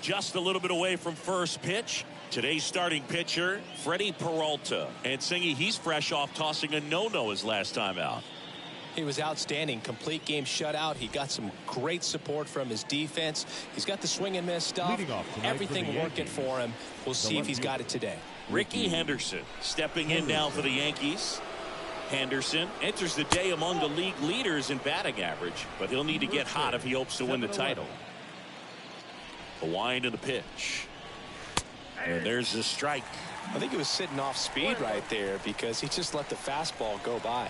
just a little bit away from first pitch. Today's starting pitcher, Freddie Peralta. And Singy, he's fresh off tossing a no-no his last time out. He was outstanding. Complete game shutout. He got some great support from his defense. He's got the swing and miss stuff. Everything working for him. We'll see if he's got it today. Ricky Henderson stepping in now for the Yankees. Henderson enters the day among the league leaders in batting average, but he'll need to get hot if he hopes to win the title. The wind of the pitch. And there's the strike. I think he was sitting off speed right there because he just let the fastball go by.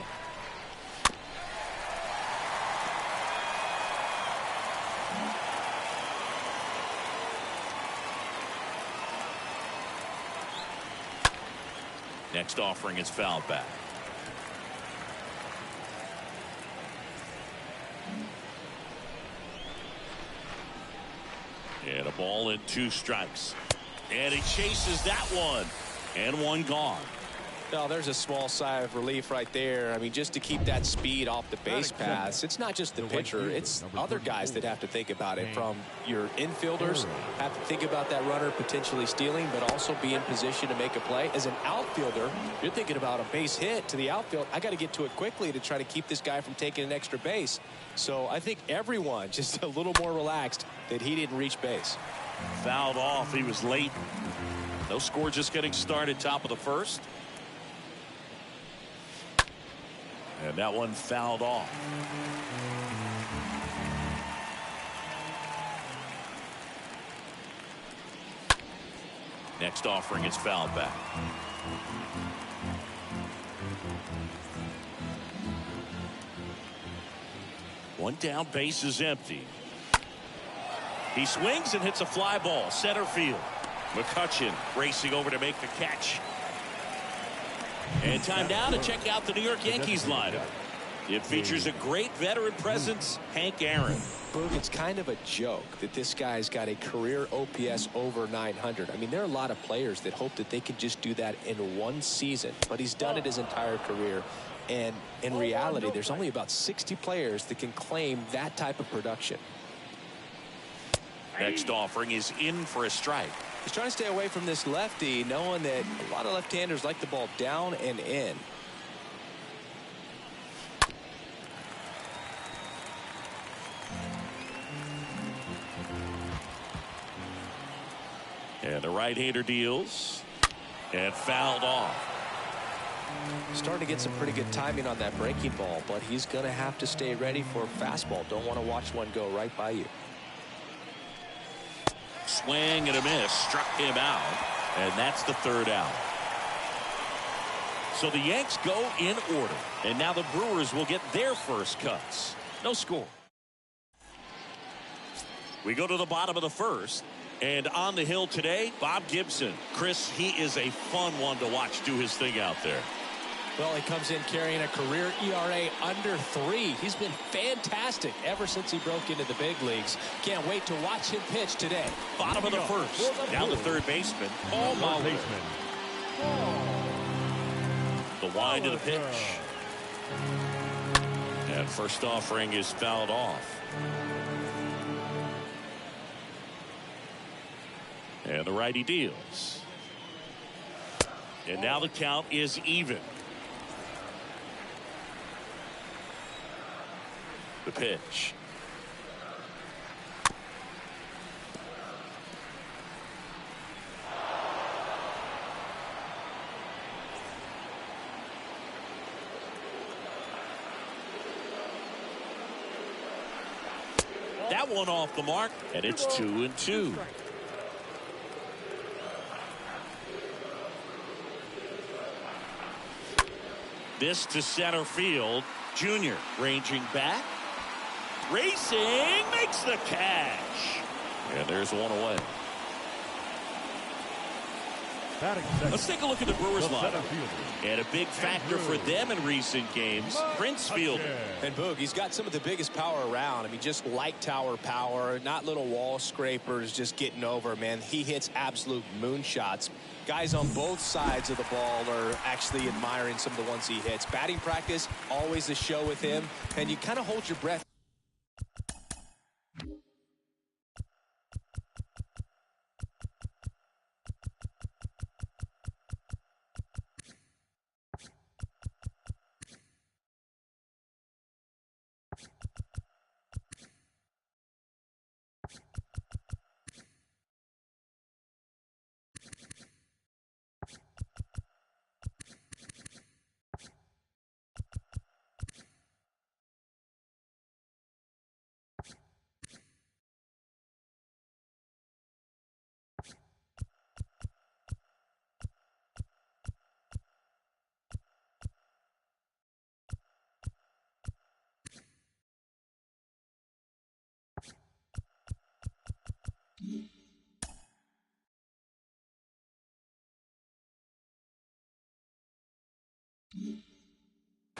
Next offering is fouled back. And a ball and 2 strikes. And he chases that one. And one gone. Now there's a small sigh of relief right there. I mean, just to keep that speed off the base paths. It's not just the pitcher. It's other guys that have to think about it. From your infielders have to think about that runner potentially stealing, but also be in position to make a play. As an outfielder, you're thinking about a base hit to the outfield. I got to get to it quickly to try to keep this guy from taking an extra base. So I think everyone just a little more relaxed that he didn't reach base. Fouled off. He was late. No score, just getting started, top of the first. And that one fouled off. Next offering is fouled back. One down, base is empty. He swings and hits a fly ball, center field. McCutchen racing over to make the catch. And time now to check out the New York Yankees lineup. It features a great veteran presence, Hank Aaron. Boog, it's kind of a joke that this guy's got a career OPS over 900. I mean, there are a lot of players that hope that they could just do that in one season, but he's done it his entire career. And in reality, there's only about 60 players that can claim that type of production. Next offering is in for a strike. He's trying to stay away from this lefty, knowing that a lot of left-handers like the ball down and in. And the right-hander deals and fouled off. Starting to get some pretty good timing on that breaking ball, but he's going to have to stay ready for a fastball. Don't want to watch one go right by you. Swing and a miss, struck him out, and that's the 3rd out. So the Yanks go in order, and now the Brewers will get their first cuts. No score. We go to the bottom of the first, and on the hill today, Bob Gibson. Chris, he is a fun one to watch do his thing out there. Well, he comes in carrying a career ERA under 3. He's been fantastic ever since he broke into the big leagues. Can't wait to watch him pitch today. Bottom of the first. Down the third baseman. The wind of the pitch. And first offering is fouled off. And the righty deals. And now the count is even. The pitch. That one off the mark, and it's 2-2. This to center field. Junior ranging back. Racing, makes the catch. And there's one away. Let's take a look at the Brewers lineup. And a big factor for them in recent games, Prince Fielder. And Boog, he's got some of the biggest power around. I mean, just light tower power, not little wall scrapers just getting over, man. He hits absolute moonshots. Guys on both sides of the ball are actually admiring some of the ones he hits. Batting practice, always a show with him. And you kind of hold your breath.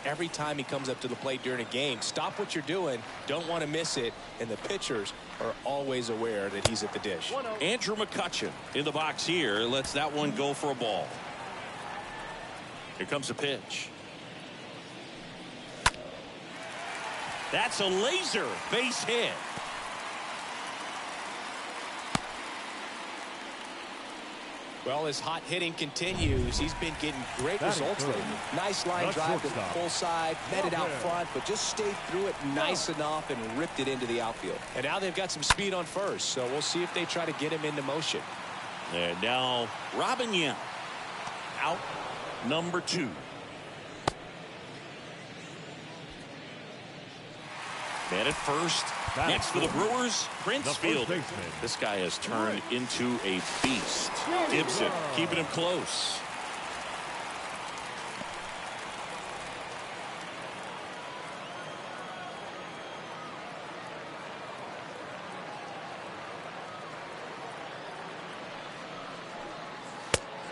every time he comes up to the plate during a game. Stop what you're doing. Don't want to miss it. And the pitchers are always aware that he's at the dish. Andrew McCutchen in the box here. Lets that one go for a ball. Here comes a pitch. That's a laser base hit. Well, his hot hitting continues. He's been getting great results lately. Nice line drive to the full side, met it out front, but just stayed through it nice enough and ripped it into the outfield. And now they've got some speed on first, so we'll see if they try to get him into motion. And now Robin Yount, out number 2. Man at first. Next for the Brewers, Prince Fielder. This guy has turned into a beast. Gibson keeping him close.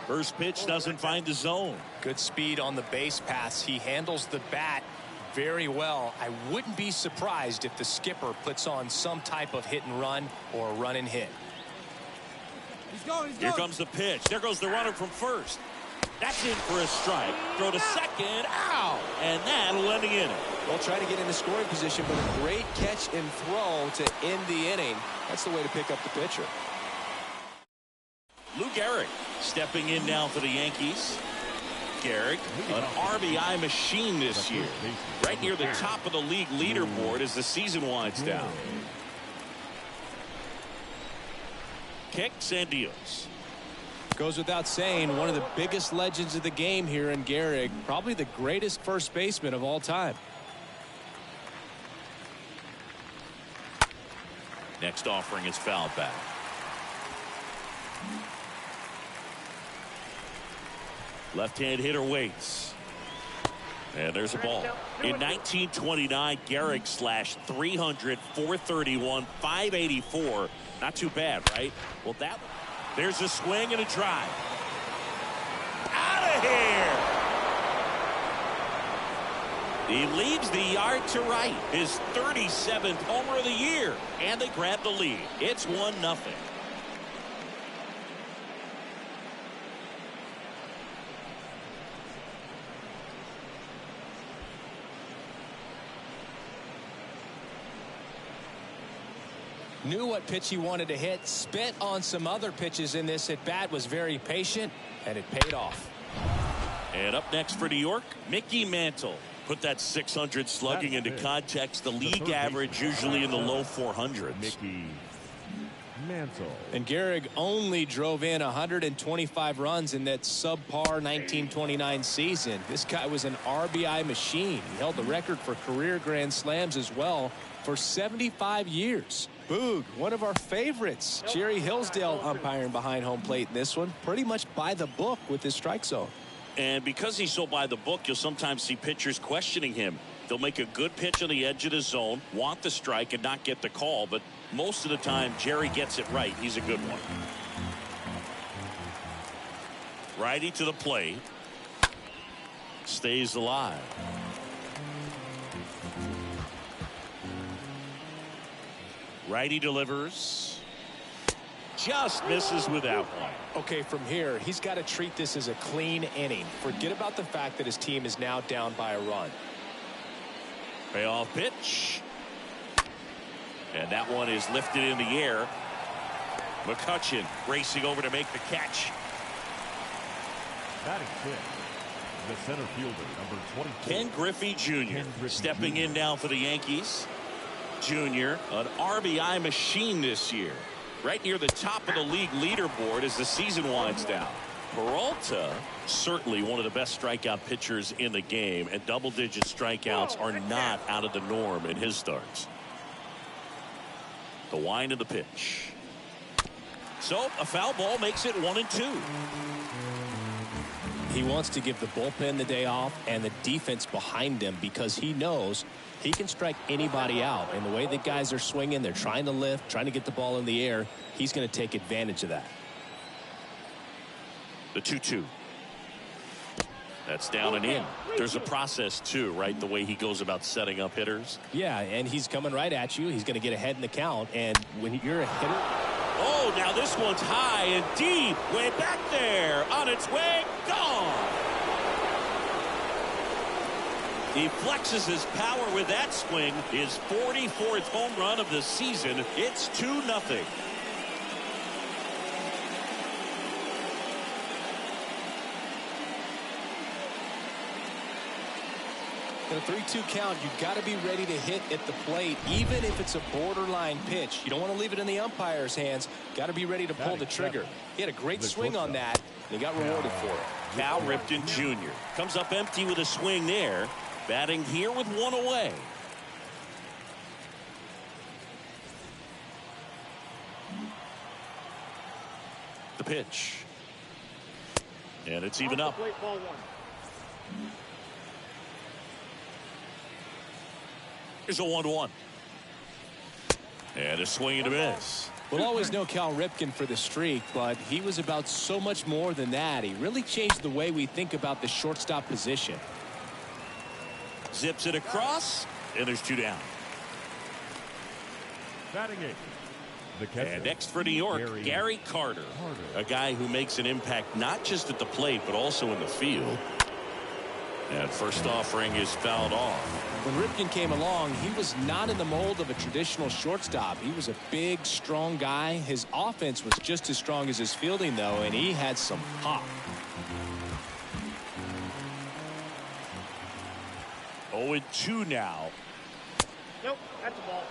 First pitch doesn't find the zone. Good speed on the base pass. He handles the bat very well. I wouldn't be surprised if the skipper puts on some type of hit and run or run and hit. Here comes the pitch. There goes the runner from first. That's in for a strike. Throw to second. Ow! And that'll end the inning. They'll try to get into scoring position, but a great catch and throw to end the inning. That's the way to pick up the pitcher. Lou Gehrig stepping in now for the Yankees. Gehrig, an RBI machine this year. Right near the top of the league leaderboard as the season winds down. Kicks and deals. Goes without saying, one of the biggest legends of the game here in Gehrig. Probably the greatest first baseman of all time. Next offering is fouled back. Left-hand hitter waits. And there's a ball. In 1929, Gehrig slashed 300, 431, 584. Not too bad, right? Well, there's a swing and a drive. Out of here! He leads the yard to right. His 37th homer of the year. And they grab the lead. It's 1-0. Knew what pitch he wanted to hit, spit on some other pitches in this at bat, was very patient, and it paid off. And up next for New York, Mickey Mantle. Put that 600 slugging into context. The league average usually in the low 400s. Mickey Mantle. And Gehrig only drove in 125 runs in that subpar 1929 season. This guy was an RBI machine. He held the record for career grand slams as well for 75 years. Boog, one of our favorites. Jerry Hillsdale umpiring behind home plate in this one. Pretty much by the book with his strike zone. And because he's so by the book, you'll sometimes see pitchers questioning him. They'll make a good pitch on the edge of the zone, want the strike, and not get the call. But most of the time, Jerry gets it right. He's a good one. Righty to the plate. Stays alive. Righty delivers. Just misses with that one. Okay, from here, he's got to treat this as a clean inning. Forget about the fact that his team is now down by a run. Payoff pitch. And that one is lifted in the air. McCutchen racing over to make the catch. Batting fifth, the center fielder, number 24. Ken Griffey Jr. stepping in now for the Yankees. Jr., an RBI machine this year. Right near the top of the league leaderboard as the season winds down. Peralta, certainly one of the best strikeout pitchers in the game, and double-digit strikeouts are not out of the norm in his starts. The wind of the pitch. So a foul ball makes it 1-2. He wants to give the bullpen the day off and the defense behind him because he knows he can strike anybody out. And the way the guys are swinging, they're trying to lift, trying to get the ball in the air. He's going to take advantage of that. The 2-2. That's down and in. There's a process too, right? The way he goes about setting up hitters. Yeah, and he's coming right at you. He's going to get ahead in the count. And when you're a hitter. Oh, now this one's high and deep. Way back there. On its way. Gone. He flexes his power with that swing. His 44th home run of the season. It's 2-0. In a 3-2 count, you've got to be ready to hit at the plate, even if it's a borderline pitch. You don't want to leave it in the umpire's hands. Got to be ready to pull the trigger. He had a great swing on that, and he got rewarded for it. Cal Ripken Jr. comes up empty with a swing there. Batting here with one away. The pitch. And it's even up. Here's a 1-1. And a swing and a miss. We'll always know Cal Ripken for the streak, but he was about so much more than that. He really changed the way we think about the shortstop position. Zips it across, and there's 2 down. Batting eighth, the catcher. And next for New York, Gary Carter. A guy who makes an impact not just at the plate, but also in the field. And first offering is fouled off. When Ripken came along, he was not in the mold of a traditional shortstop. He was a big, strong guy. His offense was just as strong as his fielding, though, and he had some pop. 0-2 now. Nope, that's a ball.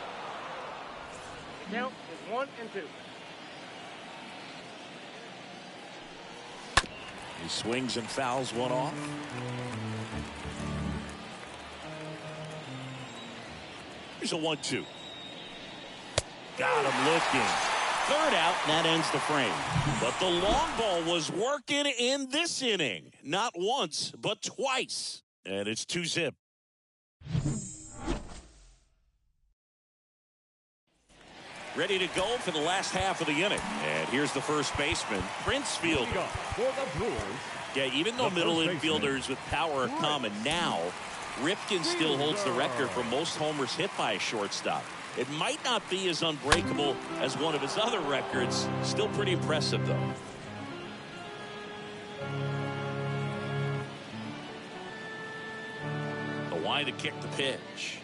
The count is 1 and 2. He swings and fouls one off. Here's a 1-2. Got him looking. Third out, and that ends the frame. But the long ball was working in this inning. Not once, but twice. And it's 2-0. Ready to go for the last half of the inning. And here's the first baseman, Prince Fielder. For the Brewers. Yeah, even though middle infielders with power are common now, Ripken still holds the record for most homers hit by a shortstop. It might not be as unbreakable as one of his other records. Still pretty impressive, though. The line to kick the pitch.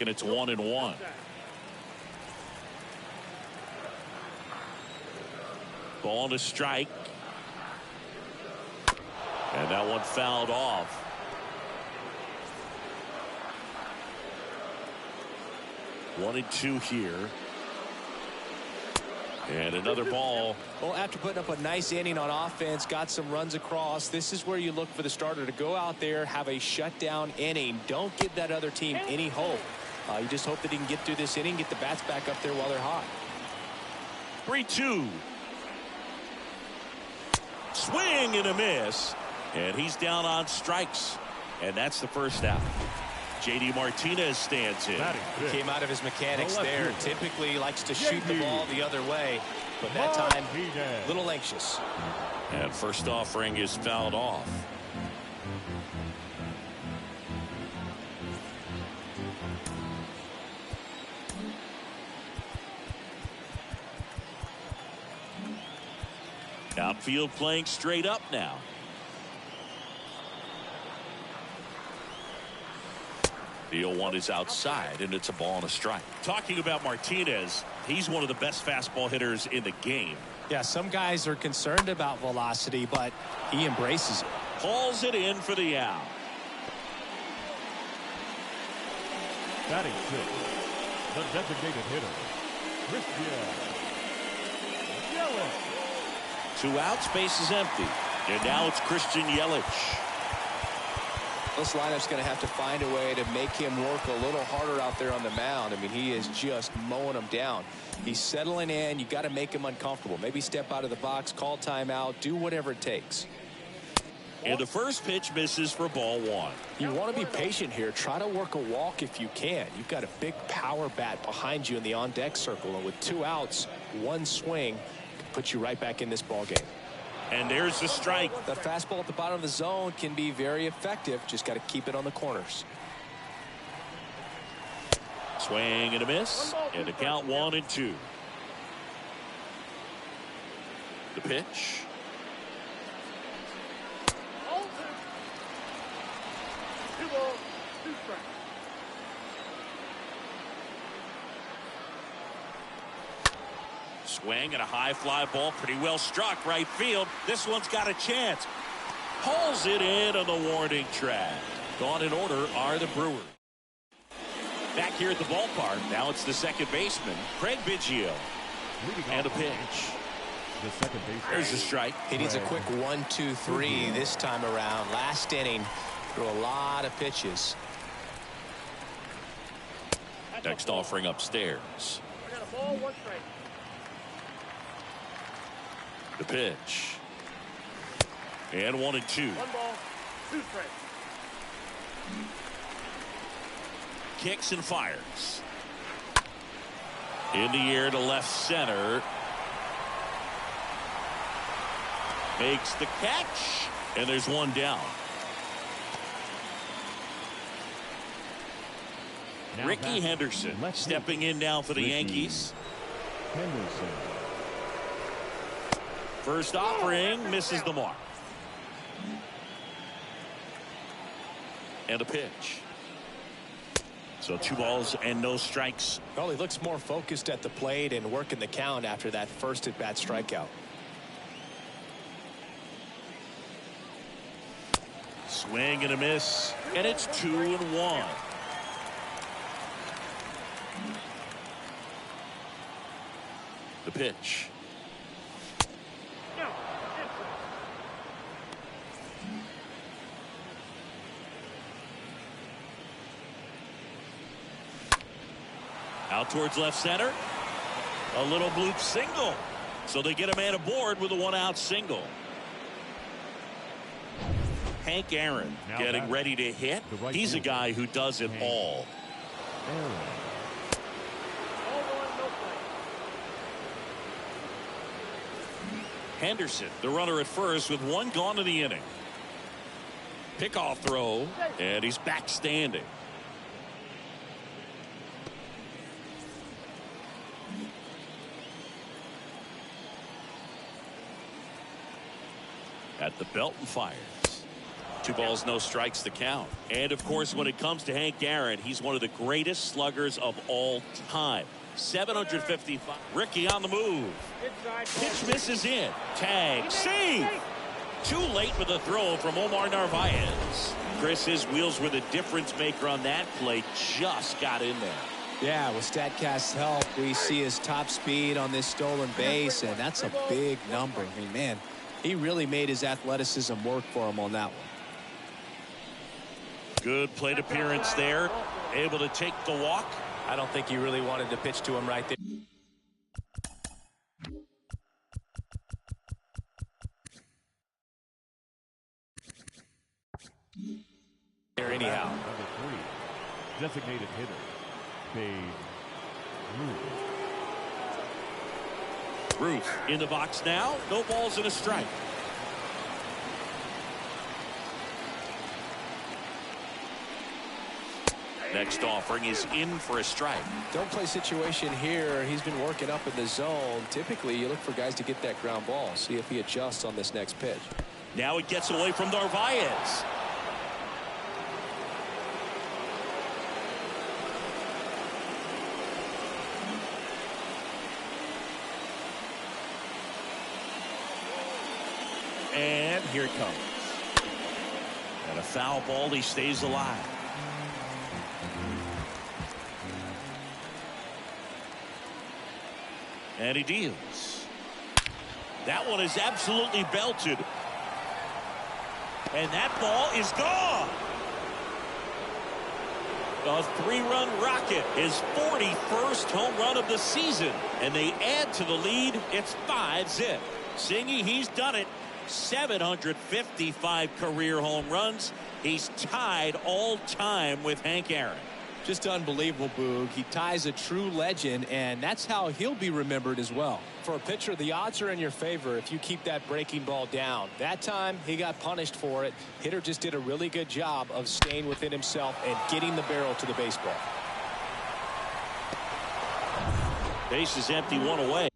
And it's 1-1. Ball to strike. And that one fouled off. 1-2 here. And another ball. Well, after putting up a nice inning on offense, got some runs across, this is where you look for the starter to go out there, have a shutdown inning. Don't give that other team any hope. You just hope that he can get through this inning, get the bats back up there while they're hot. 3-2. Swing and a miss. And he's down on strikes. And that's the first out. J.D. Martinez stands in. He came out of his mechanics there. Typically likes to shoot the ball the other way. But that time, a little anxious. And first offering is fouled off. Outfield playing straight up now. The 0-1 is outside, and it's a ball and a strike. Talking about Martinez, he's one of the best fastball hitters in the game. Yeah, some guys are concerned about velocity, but he embraces it. Calls it in for the out. Batting sixth, the designated hitter, Christian Yelich. 2 outs, base is empty. And now it's Christian Yelich. This lineup's going to have to find a way to make him work a little harder out there on the mound. I mean, he is just mowing them down. He's settling in. You got to make him uncomfortable. Maybe step out of the box, call timeout, do whatever it takes. And the first pitch misses for ball 1. You want to be patient here. Try to work a walk if you can. You've got a big power bat behind you in the on-deck circle, and with 2 outs, 1 swing can put you right back in this ball game. And there's the strike. The fastball at the bottom of the zone can be very effective. Just got to keep it on the corners. Swing and a miss. And the count 1-2. The pitch. Swing and a high fly ball, pretty well struck right field. This one's got a chance. Pulls it in on the warning track. Gone in order are the Brewers. Back here at the ballpark, now it's the second baseman, Craig Biggio. And a pitch. The second baseman. There's a strike. He needs a quick 1-2-3 this time around. Last inning, threw a lot of pitches. Next offering upstairs. I got a ball, 1 strike. The pitch. And 1-2. 1 ball, 2 strikes. Kicks and fires. In the air to left center. Makes the catch. And there's one down. Now Ricky Henderson stepping in now for the Yankees. Henderson. First offering misses the mark. And a pitch. So 2 balls and no strikes. Well, he looks more focused at the plate and working the count after that first at-bat strikeout. Swing and a miss. And it's 2-1. The pitch. Out towards left center. A little bloop single. So they get a man aboard with a 1-out single. Hank Aaron Now getting batting. ready to hit. Right He's a fielder. guy who does it Hank all. Aaron. All 1, no play. Henderson, the runner at first with 1 gone in the inning. Pickoff throw, and he's back standing. At the belt and fires. 2 balls, no strikes to count. And of course, when it comes to Hank Aaron, he's one of the greatest sluggers of all time. 755. Ricky on the move. Inside. Pitch misses in. Tag. Save. Too late with the throw from Omar Narvaez. Chris, his wheels were the difference maker on that play. Just got in there. Yeah, with StatCast's help, we see his top speed on this stolen base, and that's a big number. I mean, man, he really made his athleticism work for him on that one. Good plate appearance there. Able to take the walk. I don't think he really wanted to pitch to him right there. Anyhow. Number 3. Designated hitter. Babe Ruth. Ruth in the box now. No balls and a strike. Next offering is in for a strike. Don't play situation here. He's been working up in the zone. Typically, you look for guys to get that ground ball. See if he adjusts on this next pitch. Now it gets away from Narvaez. And here it comes. And a foul ball. He stays alive. And he deals. That one is absolutely belted. And that ball is gone. A 3-run rocket, his 41st home run of the season. And they add to the lead. It's 5-zip. Singy, he's done it. 755 career home runs. He's tied all time with Hank Aaron. Just unbelievable, Boog. He ties a true legend, and that's how he'll be remembered as well. For a pitcher, the odds are in your favor if you keep that breaking ball down. That time, he got punished for it. Hitter just did a really good job of staying within himself and getting the barrel to the baseball. Base is empty, one away.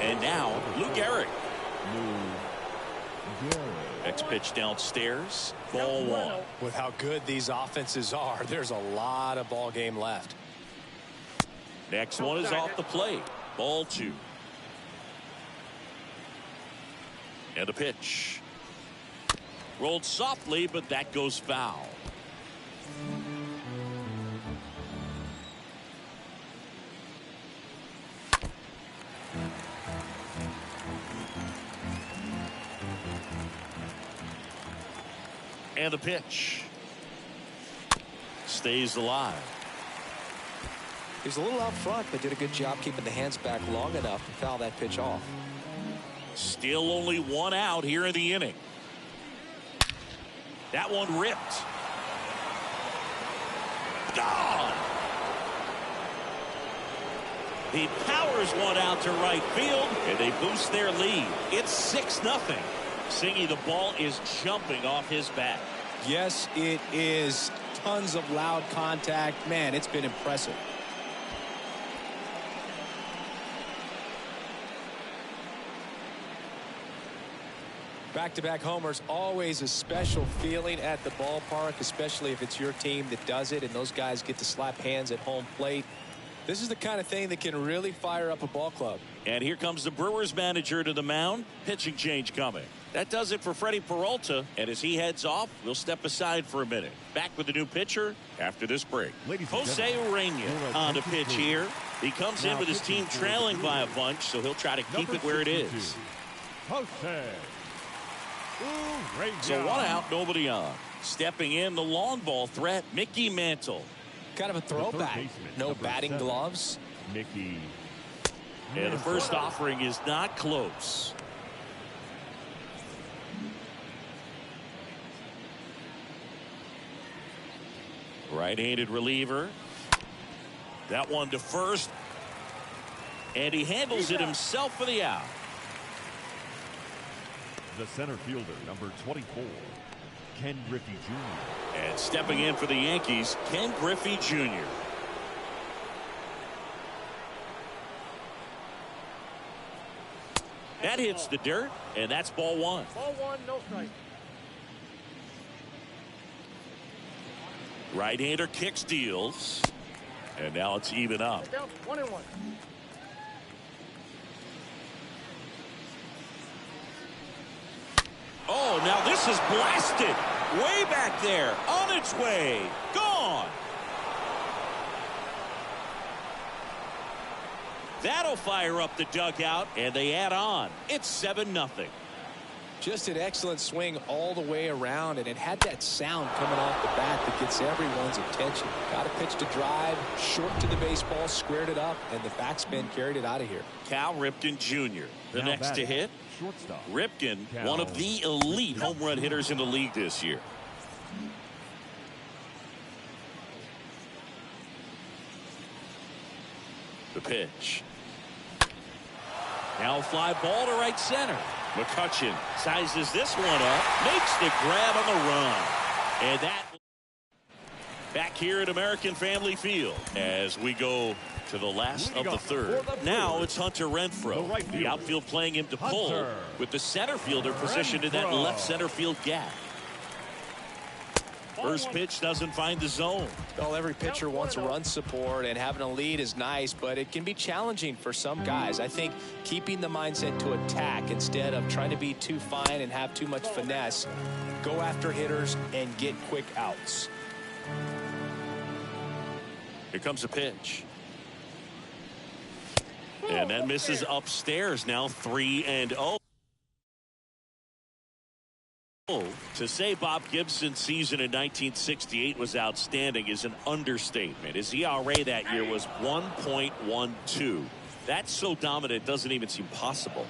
And now, Lou Gehrig. Next pitch downstairs. Ball one. With how good these offenses are, there's a lot of ball game left. Next one is off the plate. Ball two. And a pitch. Rolled softly, but that goes foul. And a pitch. Stays alive. He's a little out front, but did a good job keeping the hands back long enough to foul that pitch off. Still only one out here in the inning. That one ripped. Gone. He powers one out to right field, and they boost their lead. It's 6-0. Singy, the ball is jumping off his bat. Yes, it is. Tons of loud contact. Man, it's been impressive. Back-to-back homers, always a special feeling at the ballpark, especially if it's your team that does it and those guys get to slap hands at home plate. This is the kind of thing that can really fire up a ball club. And here comes the Brewers manager to the mound. Pitching change coming. That does it for Freddie Peralta. And as he heads off, we'll step aside for a minute. Back with the new pitcher after this break. Jose Urena on the pitch here. He comes in with his team trailing by a bunch, so he'll try to keep it where it is. So one out, nobody on. Stepping in, the long ball threat, Mickey Mantle. Kind of a throwback. No batting gloves. Mickey. And the first offering is not close. Right-handed reliever. That one to first. And he handles it himself for the out. The center fielder, number 24, Ken Griffey Jr. And stepping in for the Yankees, Ken Griffey Jr. That hits the dirt, and that's ball one. Ball one, no strike. Right-hander kicks, deals. And now it's even up. Down 1-1. Oh, now this is blasted. Way back there. On its way. Gone. That'll fire up the dugout, and they add on. It's 7-0. Just an excellent swing all the way around, and it had that sound coming off the bat that gets everyone's attention. Got a pitch to drive, short to the baseball, squared it up, and the backspin carried it out of here. Cal Ripken Jr. The Now next to hit. Shortstop. Ripken, Cal. one of the elite home run hitters in the league this year. The pitch. Now a fly ball to right center. McCutchen sizes this one up, makes the grab on the run. And that back here at American Family Field as we go to the last of the third. Now it's Hunter Renfroe. The outfield playing him to pull with the center fielder positioned in that left center field gap. First pitch doesn't find the zone. Well, every pitcher wants run support, and having a lead is nice, but it can be challenging for some guys. I think keeping the mindset to attack instead of trying to be too fine and have too much finesse, go after hitters and get quick outs. Here comes a pitch. And that misses upstairs. Now 3-0. To say Bob Gibson's season in 1968 was outstanding is an understatement. His ERA that year was 1.12. That's so dominant it doesn't even seem possible.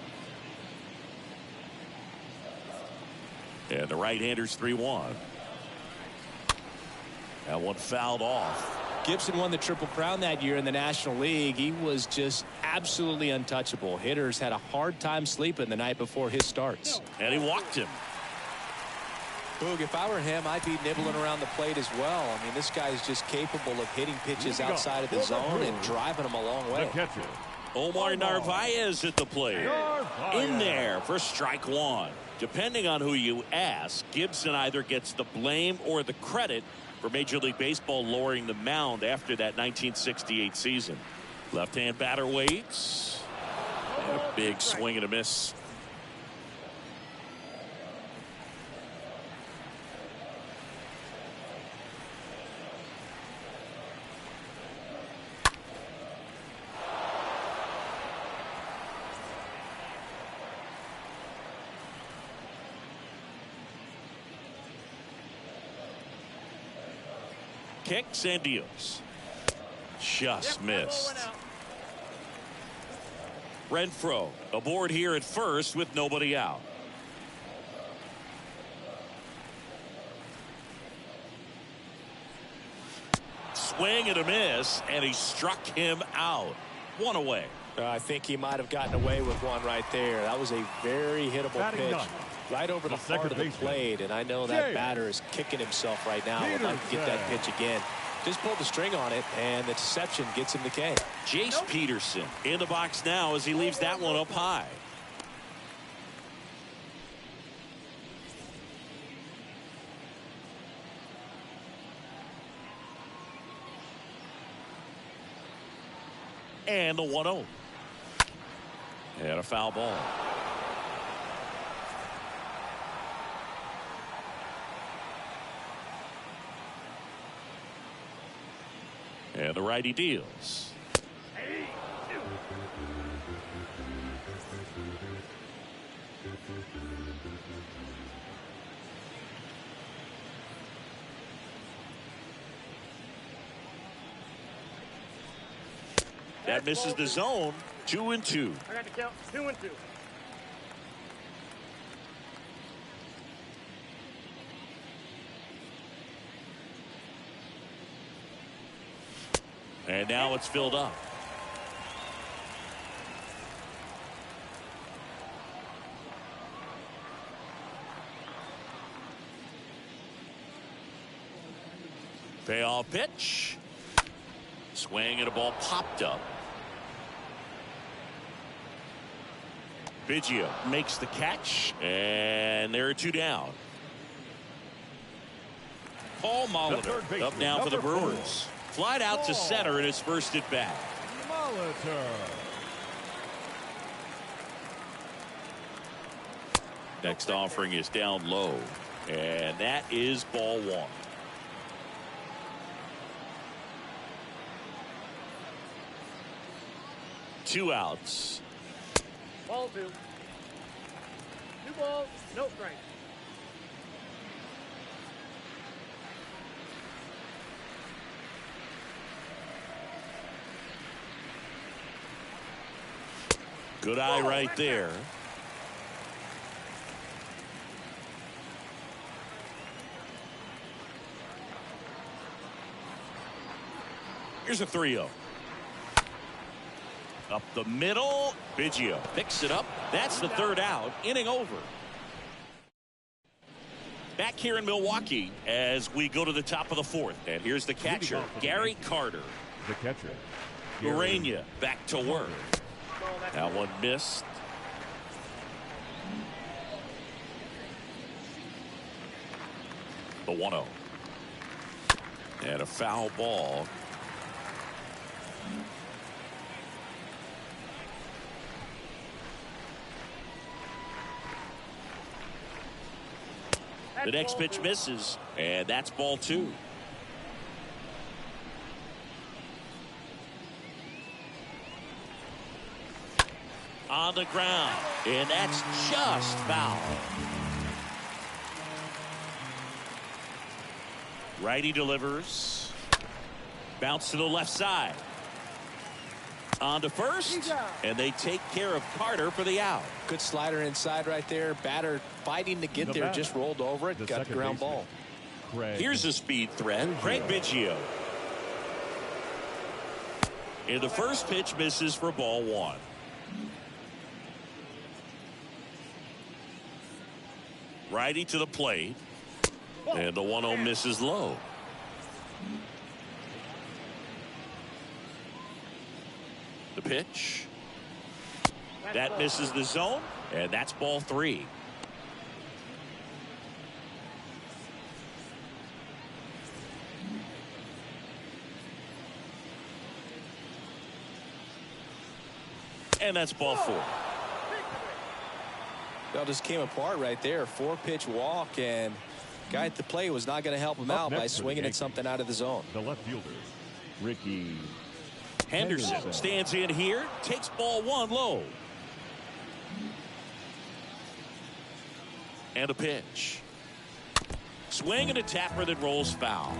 And the right-hander's 3-1. That one fouled off. Gibson won the Triple Crown that year in the National League. He was just absolutely untouchable. Hitters had a hard time sleeping the night before his starts. And he walked him. Boog, if I were him, I'd be nibbling around the plate as well. I mean, this guy's just capable of hitting pitches outside of the zone and driving them a long way. Omar Narvaez at the plate. In there for strike one. Depending on who you ask, Gibson either gets the blame or the credit for Major League Baseball lowering the mound after that 1968 season. Left-hand batter waits. And a big swing and a miss. Kicks and deals. Just missed. Renfroe aboard here at first with nobody out. Swing and a miss, and he struck him out. One away. I think he might have gotten away with one right there. That was a very hittable pitch. Right over the heart of the plate, and I know that batter is kicking himself right now. Would like to get that pitch again. Just pulled the string on it, and the deception gets him the K. Jace Peterson in the box now as he leaves that one up high. And the 1-0. And a foul ball. And the righty deals. That misses the zone. 2-2. I got to count 2-2. And now it's filled up. Payoff pitch. Swing and a ball popped up. Biggio makes the catch, and there are two down. Paul Molitor up now for the Brewers. Flied out to center in his first at bat. Next offering is down low, and that is ball one. Two outs. Ball two. Two balls, no strike. Good eye right there. Here's a 3-0. Up the middle. Biggio picks it up. That's the third out. Inning over. Back here in Milwaukee as we go to the top of the fourth. And here's the catcher, Gary Carter. The catcher, Urania back to work. That one missed. The 1-0. And a foul ball. The next pitch misses, and that's ball 2. On the ground, and that's just foul. Righty delivers. Bounce to the left side. On to first, and they take care of Carter for the out. Good slider inside right there. Batter fighting to get there, just rolled over it, got the ground ball. Here's a speed threat, Craig Biggio. And the first pitch misses for ball 1. Righty to the plate, and the 1-0 misses low. The pitch. That misses the zone, and that's ball 3. And that's ball 4. Well, just came apart right there. 4-pitch walk, and guy at the plate was not going to help him out by swinging at something out of the zone. The left fielder, Ricky Henderson stands in here, takes ball 1 low. And a pitch. Swing and a tapper that rolls foul.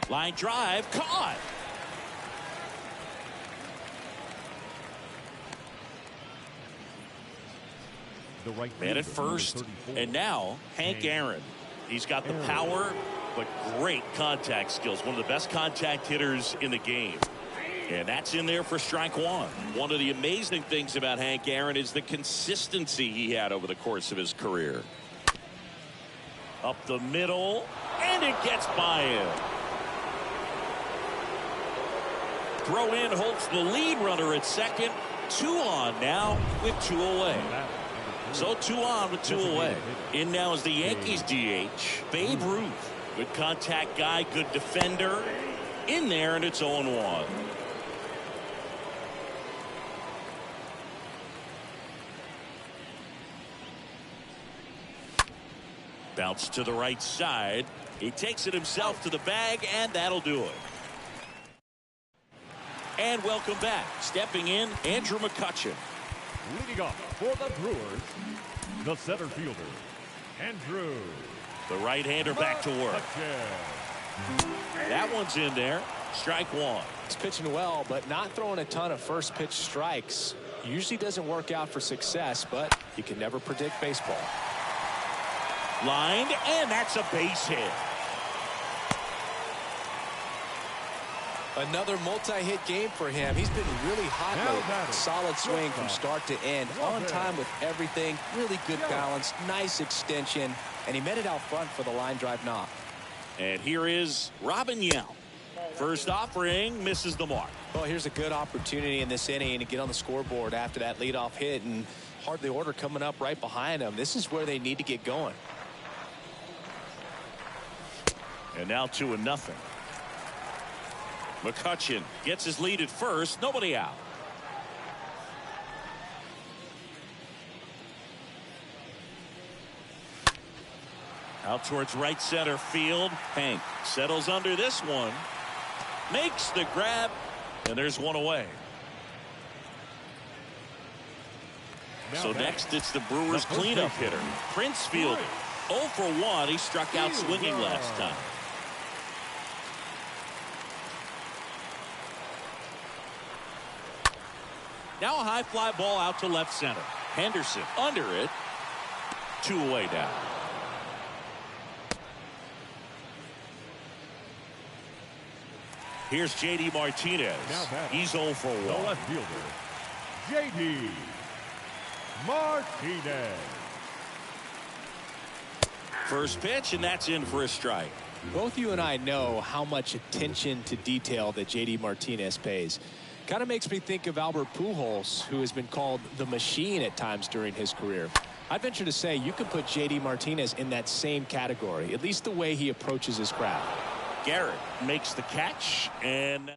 Line drive, caught. The right Man at first, and now Hank Aaron. He's got the power, but great contact skills. One of the best contact hitters in the game. And that's in there for strike 1. One of the amazing things about Hank Aaron is the consistency he had over the course of his career. Up the middle, and it gets by him. Throw in holds the lead runner at second. 2 on now with 2 away. So 2 on with 2 away. In now is the Yankees DH, Babe Ruth. Good contact guy, good defender. In there, and it's 0-1. Bounce to the right side. He takes it himself to the bag, and that'll do it. And welcome back. Stepping in, Andrew McCutchen. Leading off for the Brewers, the center fielder, Andrew. The right-hander back to work. That one's in there. Strike 1. He's pitching well, but not throwing a ton of first pitch strikes. Usually doesn't work out for success, but you can never predict baseball. Lined, and that's a base hit. Another multi-hit game for him. He's been really hot lately. Solid swing from start to end. On time with everything. Really good balance. Nice extension. And he met it out front for the line drive knock. And here is Robin Yount. First offering, misses the mark. Well, here's a good opportunity in this inning to get on the scoreboard after that leadoff hit, and hardly order coming up right behind him. This is where they need to get going. And now 2-0. McCutchen gets his lead at first. Nobody out. Out towards right center field. Hank settles under this one. Makes the grab. And there's one away. So next it's the Brewers cleanup hitter, Prince Fielder. 0 for 1. He struck out swinging last time. Now a high fly ball out to left center. Henderson under it. 2 away now. Here's J.D. Martinez. He's 0 for 1. The left fielder, J.D. Martinez. First pitch, and that's in for a strike. Both you and I know how much attention to detail that J.D. Martinez pays. Kind of makes me think of Albert Pujols, who has been called the machine at times during his career. I'd venture to say you could put J.D. Martinez in that same category, at least the way he approaches his craft. Garrett makes the catch, and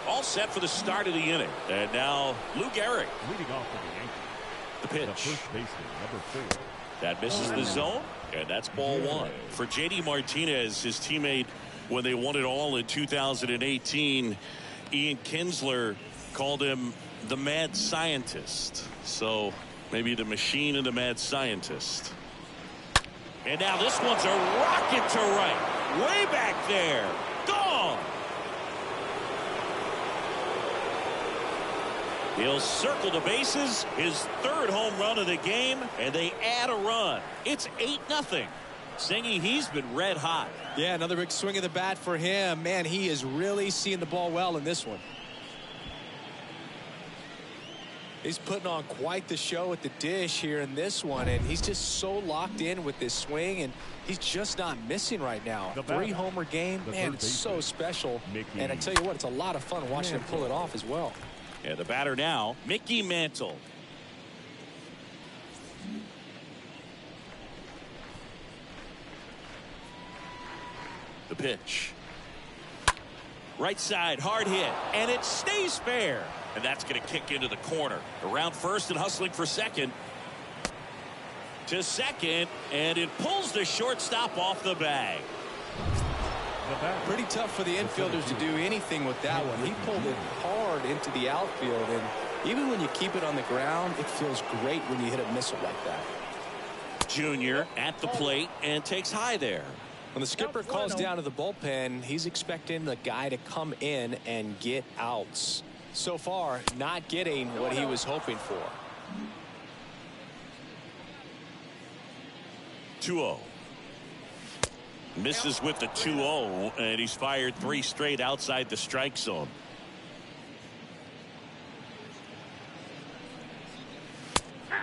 all set for the start of the inning. And now Lou Gehrig Leading off for the Yankees, the the pitch. first baseman, number 4. That misses the zone, and that's ball 1. For J.D. Martinez, his teammate, when they won it all in 2018, Ian Kinsler called him the mad scientist. So maybe the machine and the mad scientist. And now this one's a rocket to right. Way back there. Gone. He'll circle the bases, his 3rd home run of the game, and they add a run. It's 8-0. Singy, he's been red hot. Yeah, another big swing of the bat for him. Man, he is really seeing the ball well in this one. He's putting on quite the show at the dish here in this one, and he's just so locked in with this swing, and he's just not missing right now. 3-homer game, man, it's so special. And I tell you what, it's a lot of fun watching him pull it off as well. Yeah, the batter now, Mickey Mantle. The pitch. Right side, hard hit, and it stays fair. And that's going to kick into the corner. Around first and hustling for second. To second, and it pulls the shortstop off the bag. Pretty tough for the infielders to do anything with that one. He pulled it hard into the outfield, and even when you keep it on the ground, it feels great when you hit a missile like that. Junior at the plate and takes high there. When the skipper calls down to the bullpen, he's expecting the guy to come in and get outs. So far, not getting what he was hoping for. 2-0. Misses with the 2-0, and he's fired 3 straight outside the strike zone.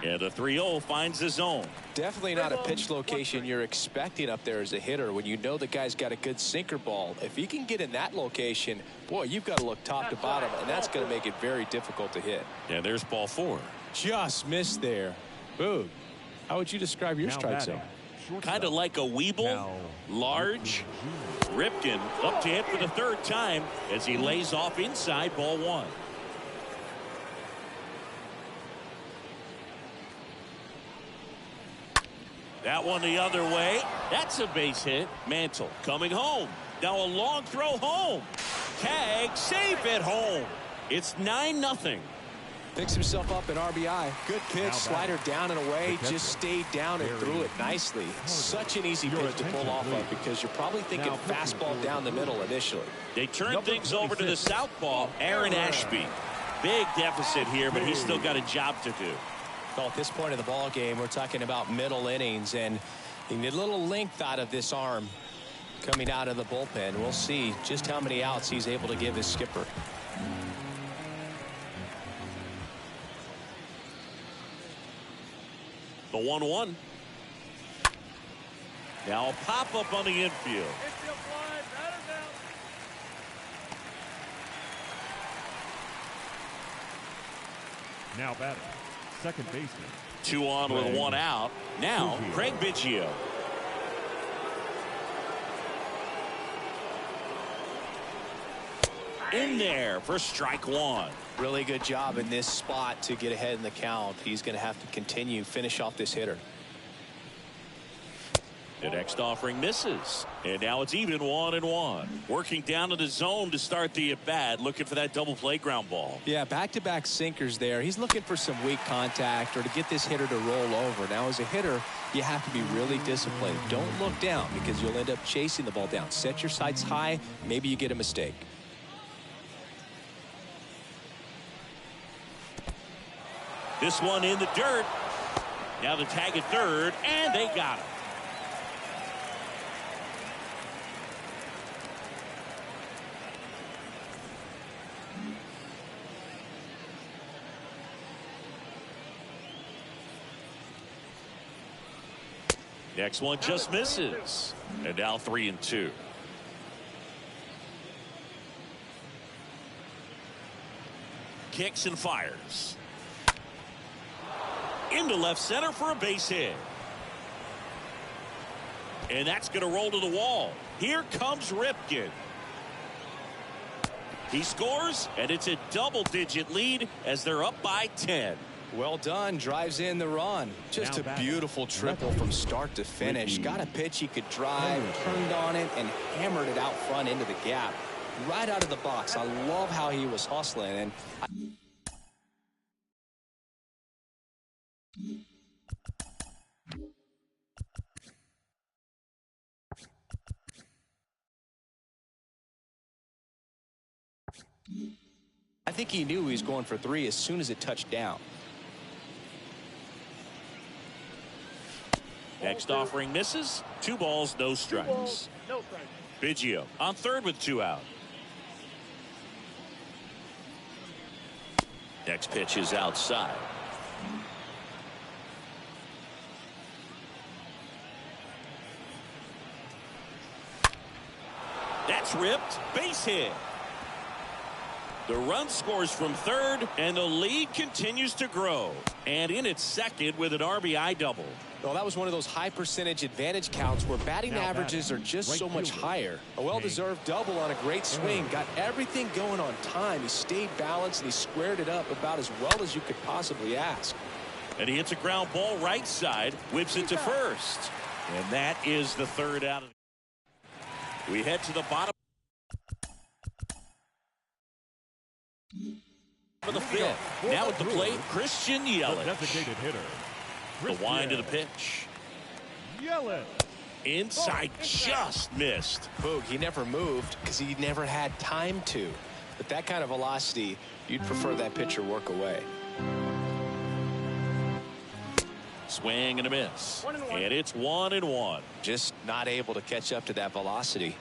And the 3-0 finds the zone. Definitely not a pitch location you're expecting up there as a hitter when you know the guy's got a good sinker ball. If he can get in that location, boy, you've got to look top to bottom, and that's going to make it very difficult to hit. And there's ball 4. Just missed there. Boog, how would you describe your strike zone? Kind of like a Weeble, large. Ripken up to hit for the 3rd time as he lays off inside ball 1. That one the other way. That's a base hit. Mantle coming home. Now a long throw home. Tag, safe at home. It's 9-0. Picks himself up an RBI. Good pitch, slider down and away. Just stayed down and threw it nicely. Such an easy pitch to pull off of because you're probably thinking fastball down the middle initially. They turn things over to the southpaw, Aaron Ashby. Big deficit here, but he's still got a job to do. Well, at this point of the ball game, we're talking about middle innings, and you need a little length out of this arm coming out of the bullpen. We'll see just how many outs he's able to give his skipper. The 1-1. Now a pop-up on the infield. Now batting, second baseman. 2 on with 1 out. Now Craig Biggio. In there for strike 1. Really good job in this spot to get ahead in the count. He's going to have to finish off this hitter. The next offering misses. And now it's even 1-1. Working down to the zone to start the at-bat, looking for that double play ground ball. Yeah, back-to-back sinkers there. He's looking for some weak contact or to get this hitter to roll over. Now, as a hitter, you have to be really disciplined. Don't look down because you'll end up chasing the ball down. Set your sights high. Maybe you get a mistake. This one in the dirt. Now the tag at third, and they got him. Next one just misses. And now 3-2. kicks and fires. Into left center for a base hit. And that's going to roll to the wall. Here comes Ripken. He scores, and it's a double-digit lead as they're up by 10. Well done. Drives in the run. Just a beautiful triple from start to finish. Got a pitch he could drive, turned on it, and hammered it out front into the gap. Right out of the box. I love how he was hustling. And I think he knew he was going for 3 as soon as it touched down. Next offering misses. 2 balls, no strikes. Biggio on third with 2 out. Next pitch is outside. That's ripped. Base hit. The run scores from third, and the lead continues to grow. And in its second with an RBI double. Well, that was one of those high percentage advantage counts where batting averages are just so much higher. A well-deserved double on a great swing. Got everything going on time. He stayed balanced, and he squared it up about as well as you could possibly ask. And he hits a ground ball right side, whips it to first. And that is the third out. We head to the bottom of the fifth. Now at the plate, Christian Yelich. Designated hitter. The wind of the pitch. Yelich. Inside, just missed. Boog, he never moved because he never had time to. But that kind of velocity, you'd prefer that pitcher work away. Swing and a miss. And it's 1-1. Just not able to catch up to that velocity.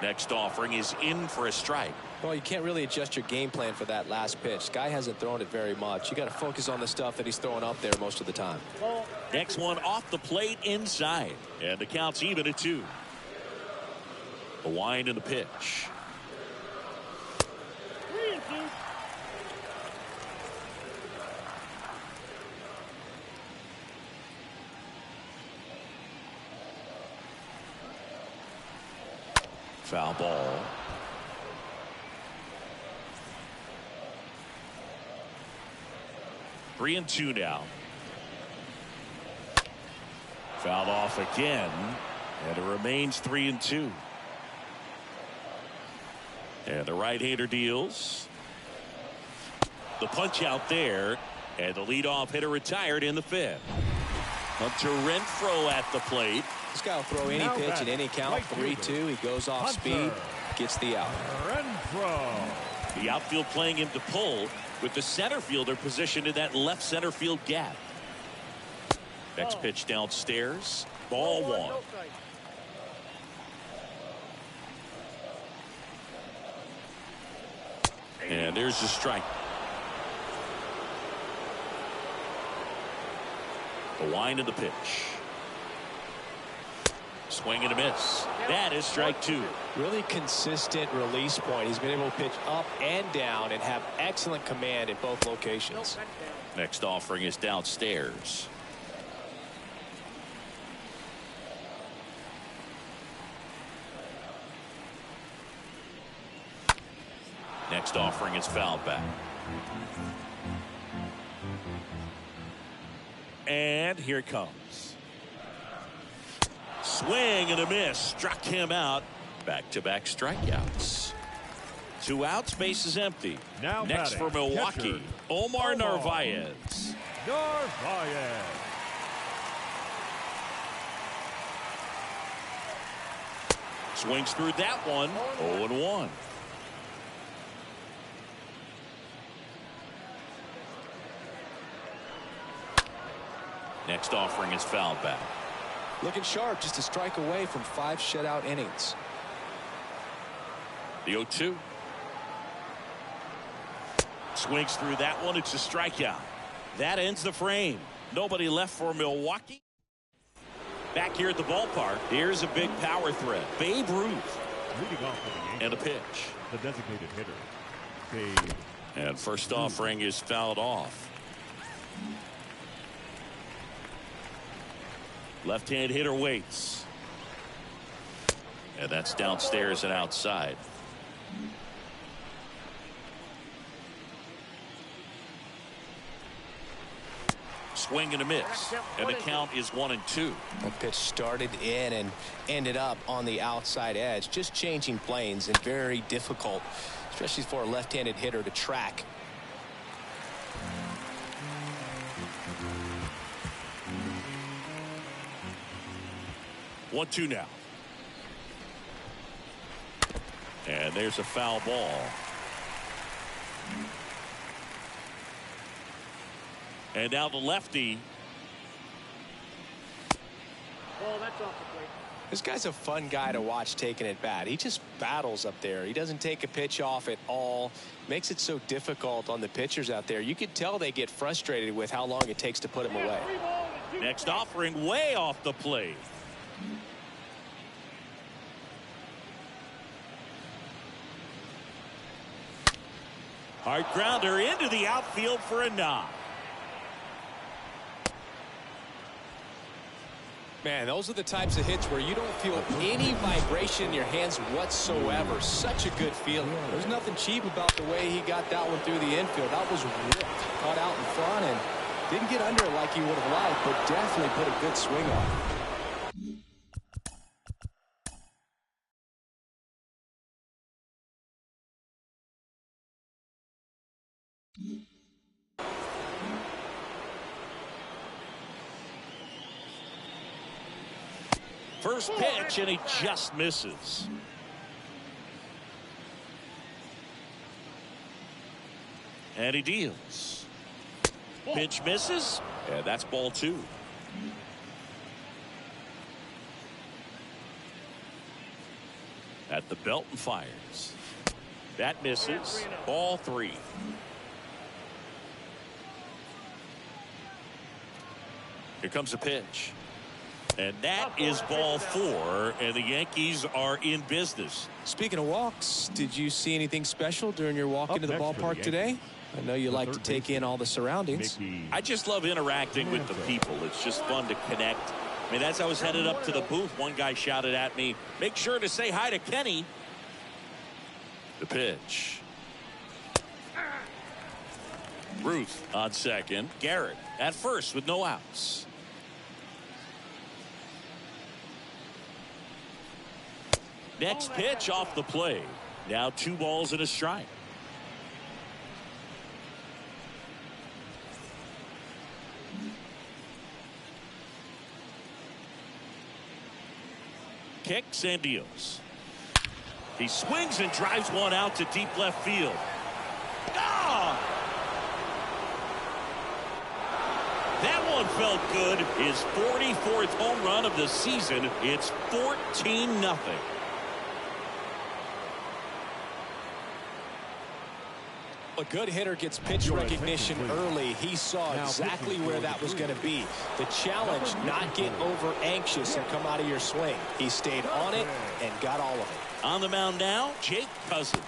Next offering is in for a strike. Well, you can't really adjust your game plan for that last pitch. Guy hasn't thrown it very much. You got to focus on the stuff that he's throwing up there most of the time. Next one off the plate inside. And the count's even at 2. The wind and the pitch. Foul ball. Three and 2 now. Fouled off again, and it remains 3 and 2. And the right-hander deals. The punch out there, and the leadoff hitter retired in the 5th. Hunter Renfroe at the plate. This guy will throw any pitch at any count. 3-2. He goes off speed, gets the out. Renfroe. The outfield playing him to pull, with the center fielder positioned in that left center field gap. Next pitch downstairs. Ball 1. And there's the strike. The wind of the pitch. Swing and a miss. That is strike 2. Really consistent release point. He's been able to pitch up and down and have excellent command in both locations. Next offering is downstairs. Next offering is fouled back. And here it comes. Swing and a miss. Struck him out. Back-to-back strikeouts. 2 outs, base is empty. Now next for Milwaukee, catcher, Omar Narvaez. Narvaez. Swings through that one. 0-1. Next offering is fouled back. Looking sharp, just a strike away from 5 shutout innings. The 0-2. Swings through that one. It's a strikeout. That ends the frame. Nobody left for Milwaukee. Back here at the ballpark, here's a big power threat. Babe Ruth Leading off for the Yankees, And a pitch. the designated hitter, Dave. And first offering is fouled off. Left-hand hitter waits. And that's downstairs and outside. Swing and a miss. And the count is 1-2. That pitch started in and ended up on the outside edge. Just changing planes and very difficult, especially for a left-handed hitter to track. One, two now. And there's a foul ball. And now the lefty. Well, that's off the plate. This guy's a fun guy to watch taking at bat. He just battles up there. He doesn't take a pitch off at all. Makes it so difficult on the pitchers out there. You could tell they get frustrated with how long it takes to put him away. Next offering way off the plate. Hard grounder into the outfield for a knock. Man, those are the types of hits where you don't feel any vibration in your hands whatsoever. Such a good feeling. There's nothing cheap about the way he got that one through the infield. That was ripped, caught out in front, and didn't get under it like he would have liked, but definitely put a good swing on it. First pitch, and he just misses. And he deals. Pitch misses, and that's ball two. At the belt and fires. That misses. Ball three. Here comes a pitch. And that is ball four, and the Yankees are in business. Speaking of walks, did you see anything special during your walk into the ballpark today? I know you like to take in all the surroundings. I just love interacting with the people. It's just fun to connect. I mean, as I was headed up to the booth, one guy shouted at me, "Make sure to say hi to Kenny." The pitch. Ruth on second. Garrett at first with no outs. Next pitch off the plate. Now 2 balls and a strike. Kicks and deals. He swings and drives one out to deep left field. Ah! That one felt good. His 44th home run of the season. It's 14-0. A good hitter gets pitch recognition early. He saw exactly where that was going to be. The challenge, not get over anxious and come out of your swing. He stayed on it and got all of it. On the mound now, Jake Cousins.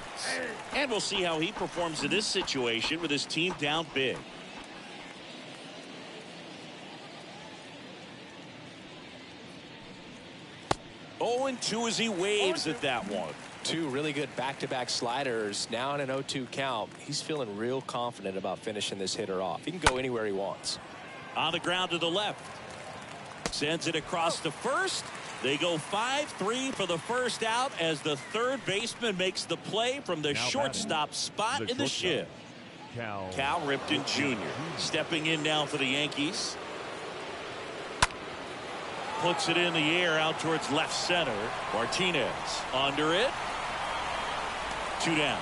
And we'll see how he performs in this situation with his team down big. Oh, and 2 as he waves at that one. 2 really good back-to-back sliders. Now in an 0-2 count. He's feeling real confident about finishing this hitter off. He can go anywhere he wants. On the ground to the left. Sends it across to first. They go 5-3 for the first out as the third baseman makes the play from the shortstop spot in the shift. Cal Ripken Jr. stepping in now for the Yankees. Puts it in the air out towards left center. Martinez under it. 2 down.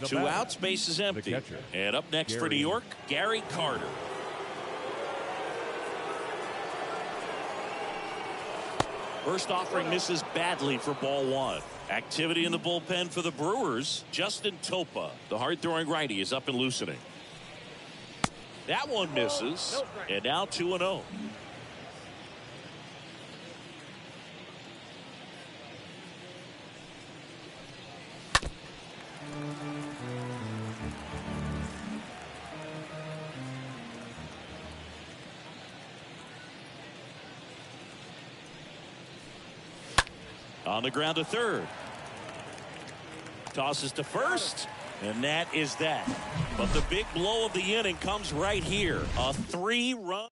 Two outs, base is empty. And up next for New York, Gary Carter. First offering misses badly for ball 1. Activity in the bullpen for the Brewers. Justin Topa, the hard-throwing righty, is up and loosening. That one misses. And now 2-0. On the ground to third. Tosses to first. And that is that. But the big blow of the inning comes right here. A 3-run.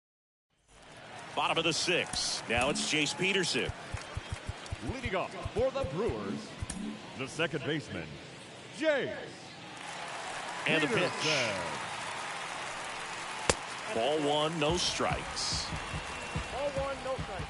Bottom of the 6th. Now it's Jace Peterson. Leading off for the Brewers, the second baseman, Jace. And the Peterson. pitch. Ball 1, no strikes. Ball 1, no strikes.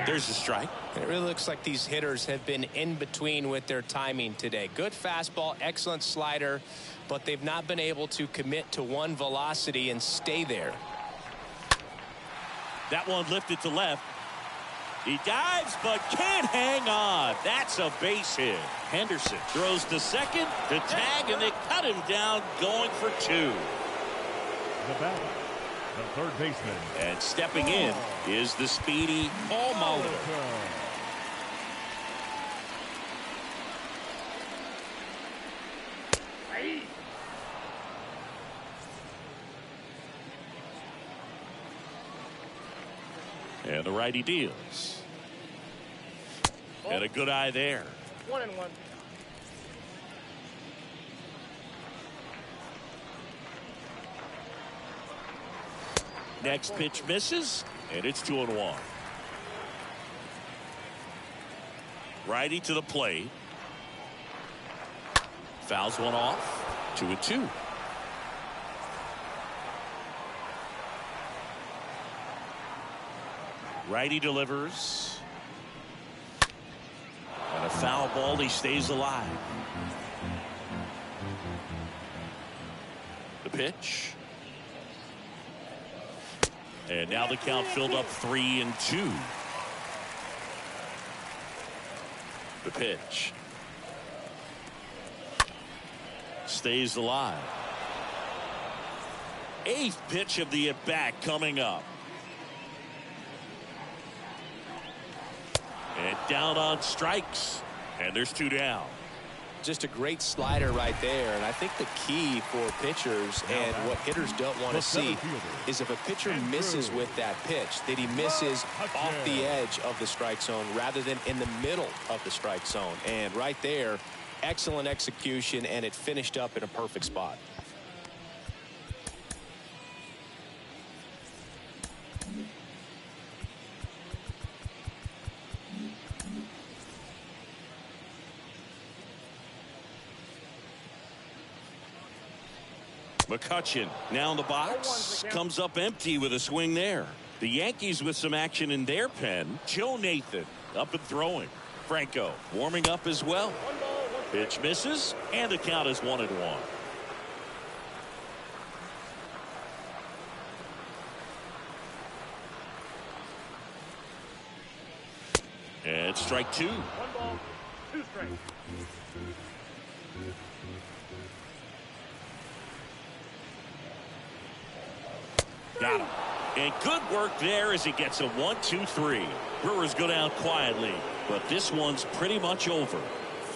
There's a strike. It really looks like these hitters have been in between with their timing today. Good fastball, excellent slider, but they've not been able to commit to one velocity and stay there. That one lifted to left. He dives but can't hang on. That's a base hit. Henderson throws to second to tag, and they cut him down going for 2. The batter, the third baseman. And stepping in is the speedy Paul Molitor. And the righty deals. And a good eye there. 1-1. Next pitch misses, and it's 2-1. Righty to the plate. Fouls one off. 2-2. Righty delivers. And a foul ball. He stays alive. The pitch. And now the count filled up 3-2. The pitch. Stays alive. 8th pitch of the at-bat coming up. And down on strikes. And there's 2 down. Just a great slider right there. And I think the key for pitchers and what hitters don't want to see is if a pitcher misses with that pitch, that he misses off the edge of the strike zone rather than in the middle of the strike zone. And right there, excellent execution, and it finished up in a perfect spot. McCutchen now in the box, comes up empty with a swing there. The Yankees with some action in their pen. Joe Nathan up and throwing. Franco warming up as well. Pitch misses, and the count is 1-1. And strike 2. 1 ball, 2 strikes. Got him. And good work there as he gets a 1-2-3. Brewers go down quietly, but this one's pretty much over.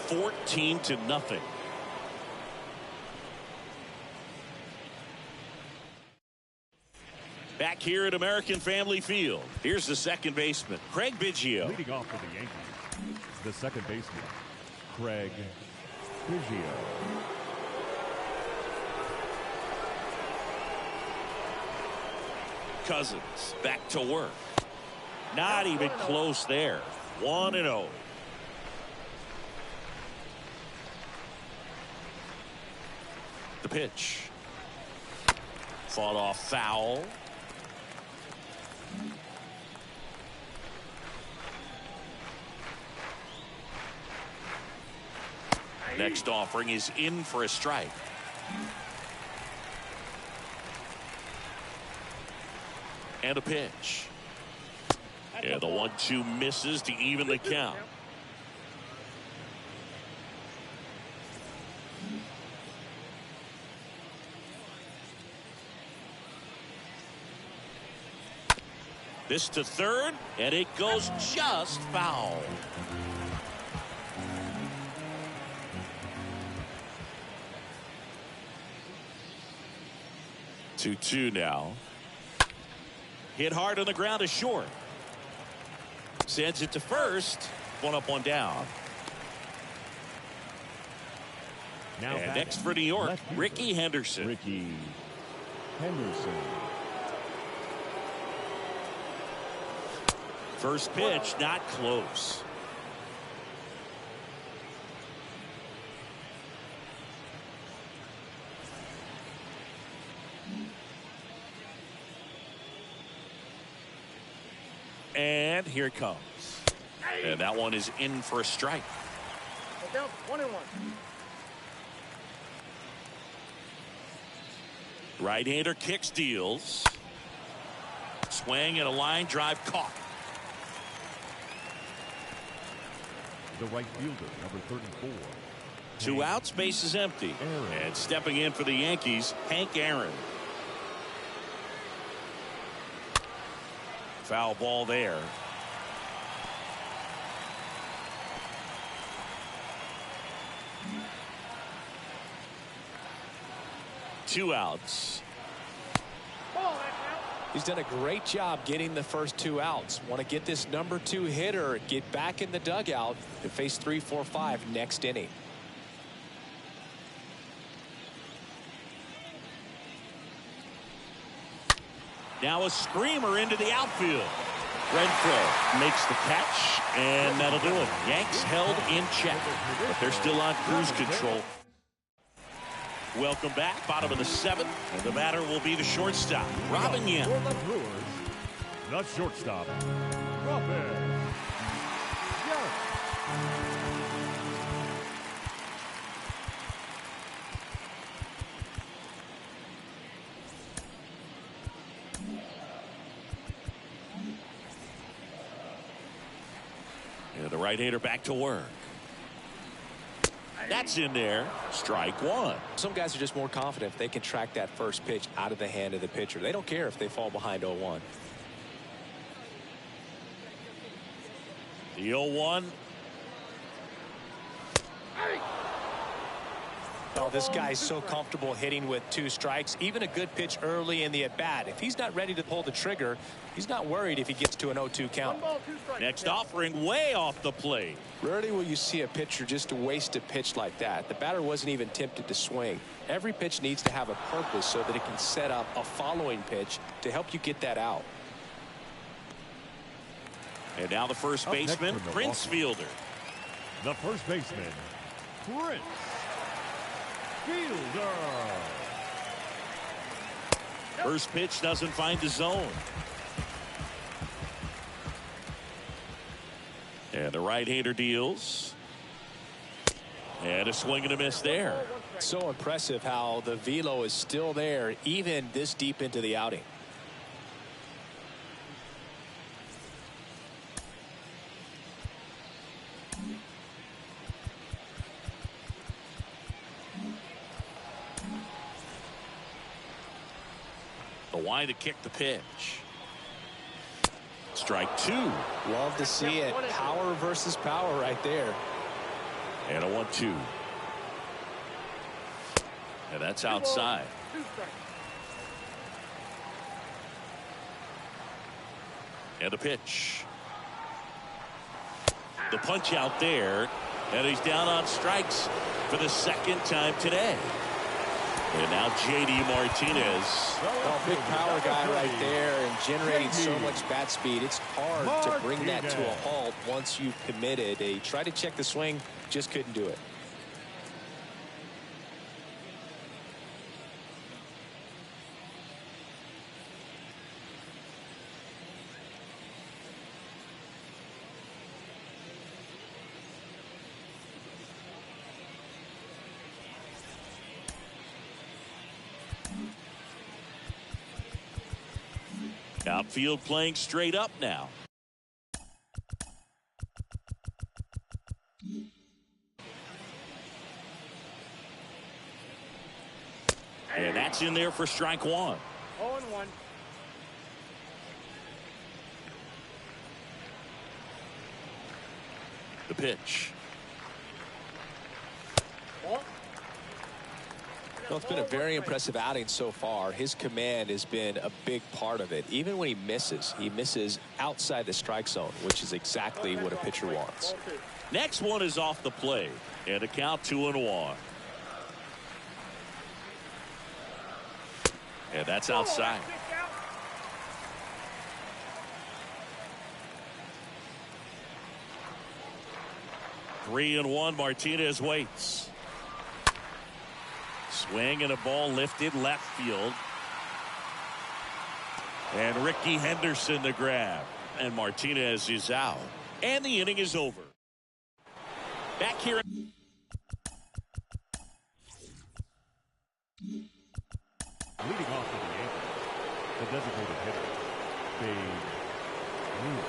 14-0. Back here at American Family Field, here's the second baseman, Craig Biggio. Leading off for the Yankees, the second baseman, Craig Biggio. Cousins back to work. Not even close there. 1-0. The pitch. Fought off foul. Next offering is in for a strike. And a pitch. And the 1-2 misses to even the count. This to third, and it goes just foul. 2-2 now. Hit hard on the ground is short. Sends it to first. One up, one down. Now and next for New York, Ricky Henderson. Ricky Henderson. First pitch, not close. And here it comes. And that one is in for a strike. Down 1-1. Right-hander kicks, deals. Swing and a line drive caught. The right fielder, number 34. 2 outs, base is empty. And stepping in for the Yankees, Hank Aaron. Foul ball there. Two outs. He's done a great job getting the first 2 outs. Want to get this number 2 hitter, get back in the dugout to face 3, 4, 5 next inning. Now a screamer into the outfield. Renfroe makes the catch, and that'll do it. Yanks held in check, but they're still on cruise control. Welcome back, bottom of the 7th, and the batter will be the shortstop, Robin Young. For the Brewers, the shortstop, Robin Young. And the right-hander back to work. That's in there. Strike one. Some guys are just more confident if they can track that first pitch out of the hand of the pitcher. They don't care if they fall behind 0-1. The 0-1. Oh, this guy's so comfortable hitting with 2 strikes. Even a good pitch early in the at-bat. If he's not ready to pull the trigger, he's not worried if he gets to an 0-2 count. Next offering way off the plate. Rarely will you see a pitcher just waste a pitch like that. The batter wasn't even tempted to swing. Every pitch needs to have a purpose so that it can set up a following pitch to help you get that out. And now the first baseman, Prince Fielder. The first baseman, Prince Fielder. First pitch doesn't find the zone. And the right-hander deals. And a swing and a miss there. So impressive how the velo is still there even this deep into the outing. The wind to kick the pitch. Strike 2. Love to see it. Power versus power right there. And a 1-2. And that's outside. And the pitch. The punch out there. And he's down on strikes for the second time today. And now J.D. Martinez. Oh, big power guy right there and generating so much bat speed. It's hard to bring that to a halt once you've committed. They tried to check the swing, just couldn't do it. Outfield playing straight up now. And that's in there for strike 1. 0-1. The pitch. Ball. Well, it's been a very impressive outing so far. His command has been a big part of it. Even when he misses outside the strike zone, which is exactly what a pitcher wants. Next one is off the plate, and a count 2-1. And that's outside. 3-1. Martinez waits. Swing and a ball lifted left field. And Ricky Henderson the grab. And Martinez is out. And the inning is over. Back here. Leading off for the Yankees, the designated hitter, Babe Ruth.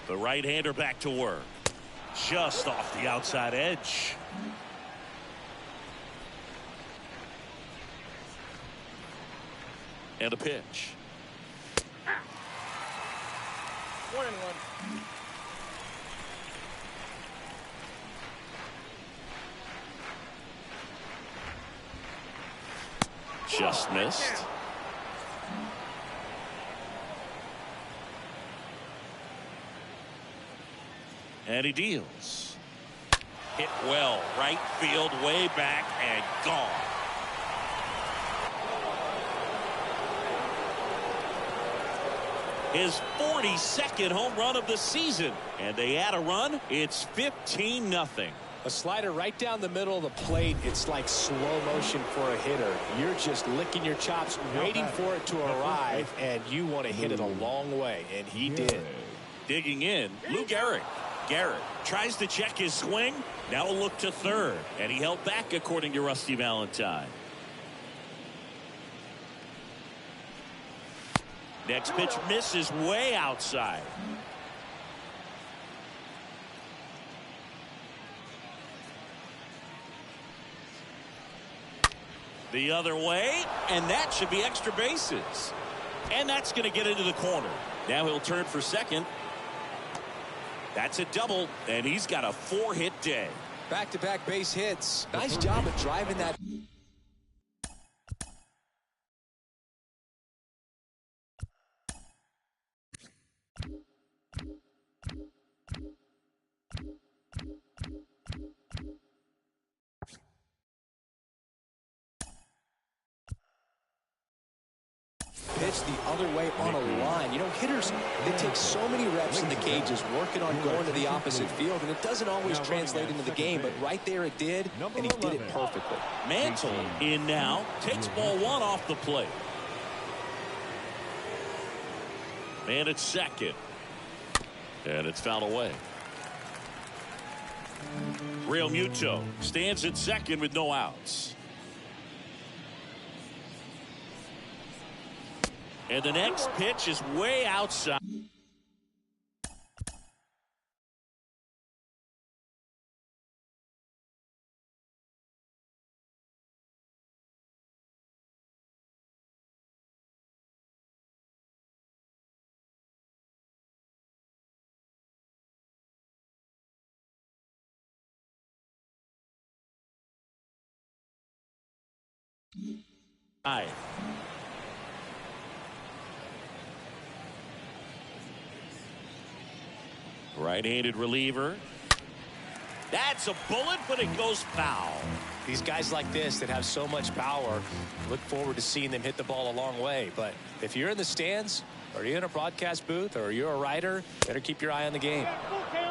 The right-hander back to work. Just off the outside edge. And a pitch. 1-1. Just missed. And he deals. Hit well. Right field, way back, and gone. His 42nd home run of the season. And they add a run. It's 15-0. A slider right down the middle of the plate. It's like slow motion for a hitter. You're just licking your chops, waiting for it to arrive, and you want to hit it a long way, and he did. Digging in, Lou Gehrig. Garrett tries to check his swing. Now a look to third. And he held back, according to Rusty Valentine. Next pitch misses way outside. The other way, and that should be extra bases. And that's going to get into the corner. Now he'll turn for second. That's a double, and he's got a 4-hit day. Back-to-back base hits. Nice job of driving that. Pitch the other way on a line. You know, hitters, they take so many reps in the cages working on going to the opposite field, and it doesn't always translate into the game, but right there it did, and he did it perfectly. Mantle in now, takes ball one off the plate. Man at second. And it's fouled away. Real Muto stands at second with no outs. And the next pitch is way outside. Right-handed reliever. That's a bullet, but it goes foul. These guys like this that have so much power, look forward to seeing them hit the ball a long way. But if you're in the stands, or you're in a broadcast booth, or you're a writer, better keep your eye on the game.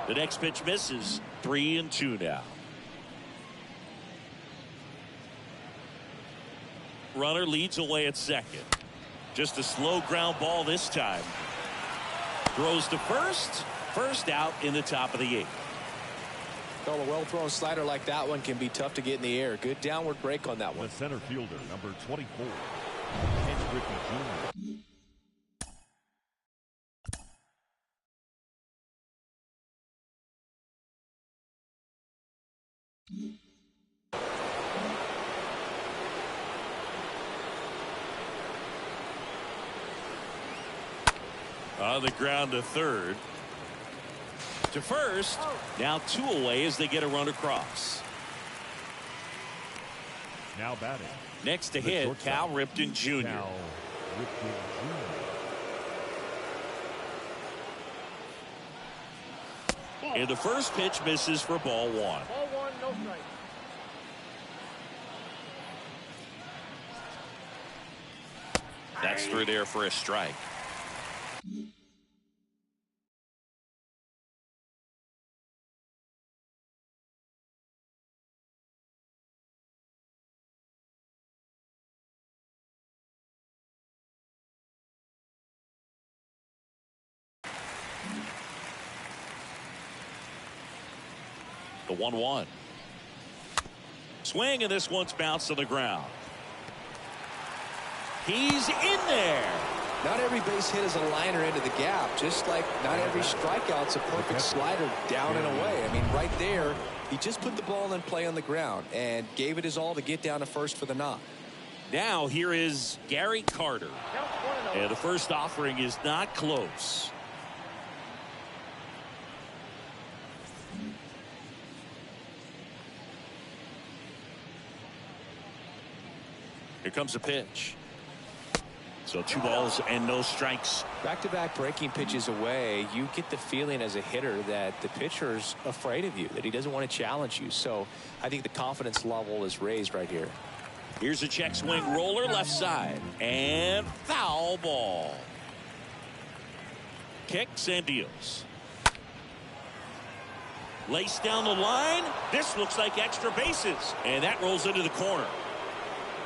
The next pitch misses. 3-2 now. Runner leads away at second. Just a slow ground ball this time. Throws to first. First out in the top of the 8th. Well, a well-thrown slider like that one can be tough to get in the air. Good downward break on that one. The center fielder, number 24, Ken Griffey Jr. On the ground to third. To first. Now 2 away as they get a run across. Now batting. Next to hit, Cal Ripken Jr. Cal Ripken Jr. And the first pitch misses for ball 1. Ball 1, no strike. That's through there for a strike. The 1-1. Swing, and this one's bounced to the ground. He's in there. Not every base hit is a liner into the gap, just like not every strikeout's a perfect slider down and away. I mean, right there, he just put the ball in play on the ground and gave it his all to get down to first for the knock. Now here is Gary Carter. Count 1-0. And the first offering is not close. Here comes a pitch. So 2 balls and no strikes. Back-to-back breaking pitches away, you get the feeling as a hitter that the pitcher's afraid of you, that he doesn't want to challenge you. So I think the confidence level is raised right here. Here's a check swing roller left side. And foul ball. Kicks and deals. Laced down the line. This looks like extra bases. And that rolls into the corner.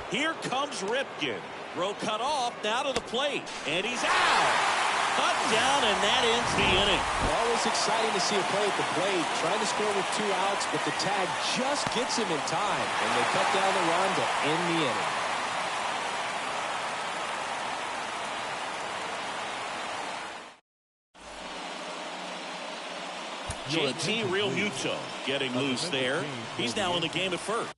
Here comes Ripken. Throw cut off, now to the plate. And he's out. Cut down, and that ends the inning. Always exciting to see a play at the plate. Trying to score with 2 outs, but the tag just gets him in time. And they cut down the run to end the inning. JT Realmuto getting loose there. He's now in the game at first.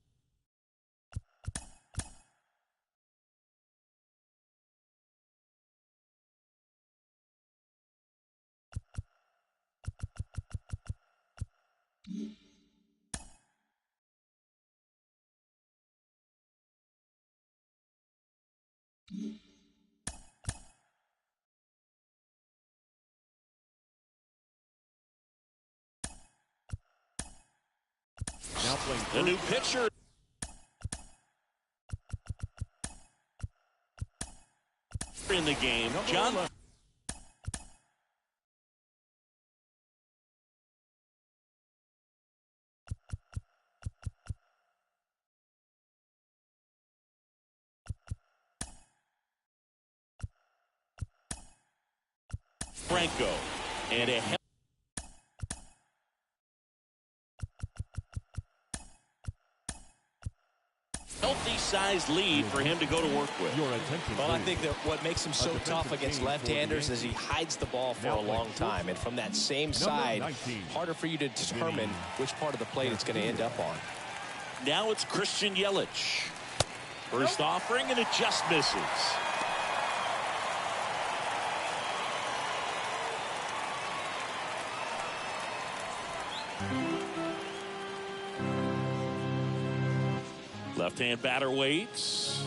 Now playing The new pitcher. In the game, John. Franco and a healthy-sized lead for him to go to work with. Well, I think that what makes him so tough against left-handers is he hides the ball for a long time. And from that same side, harder for you to determine which part of the plate it's going to end up on. Now it's Christian Yelich. First offering, and it just misses. Left-hand batter waits.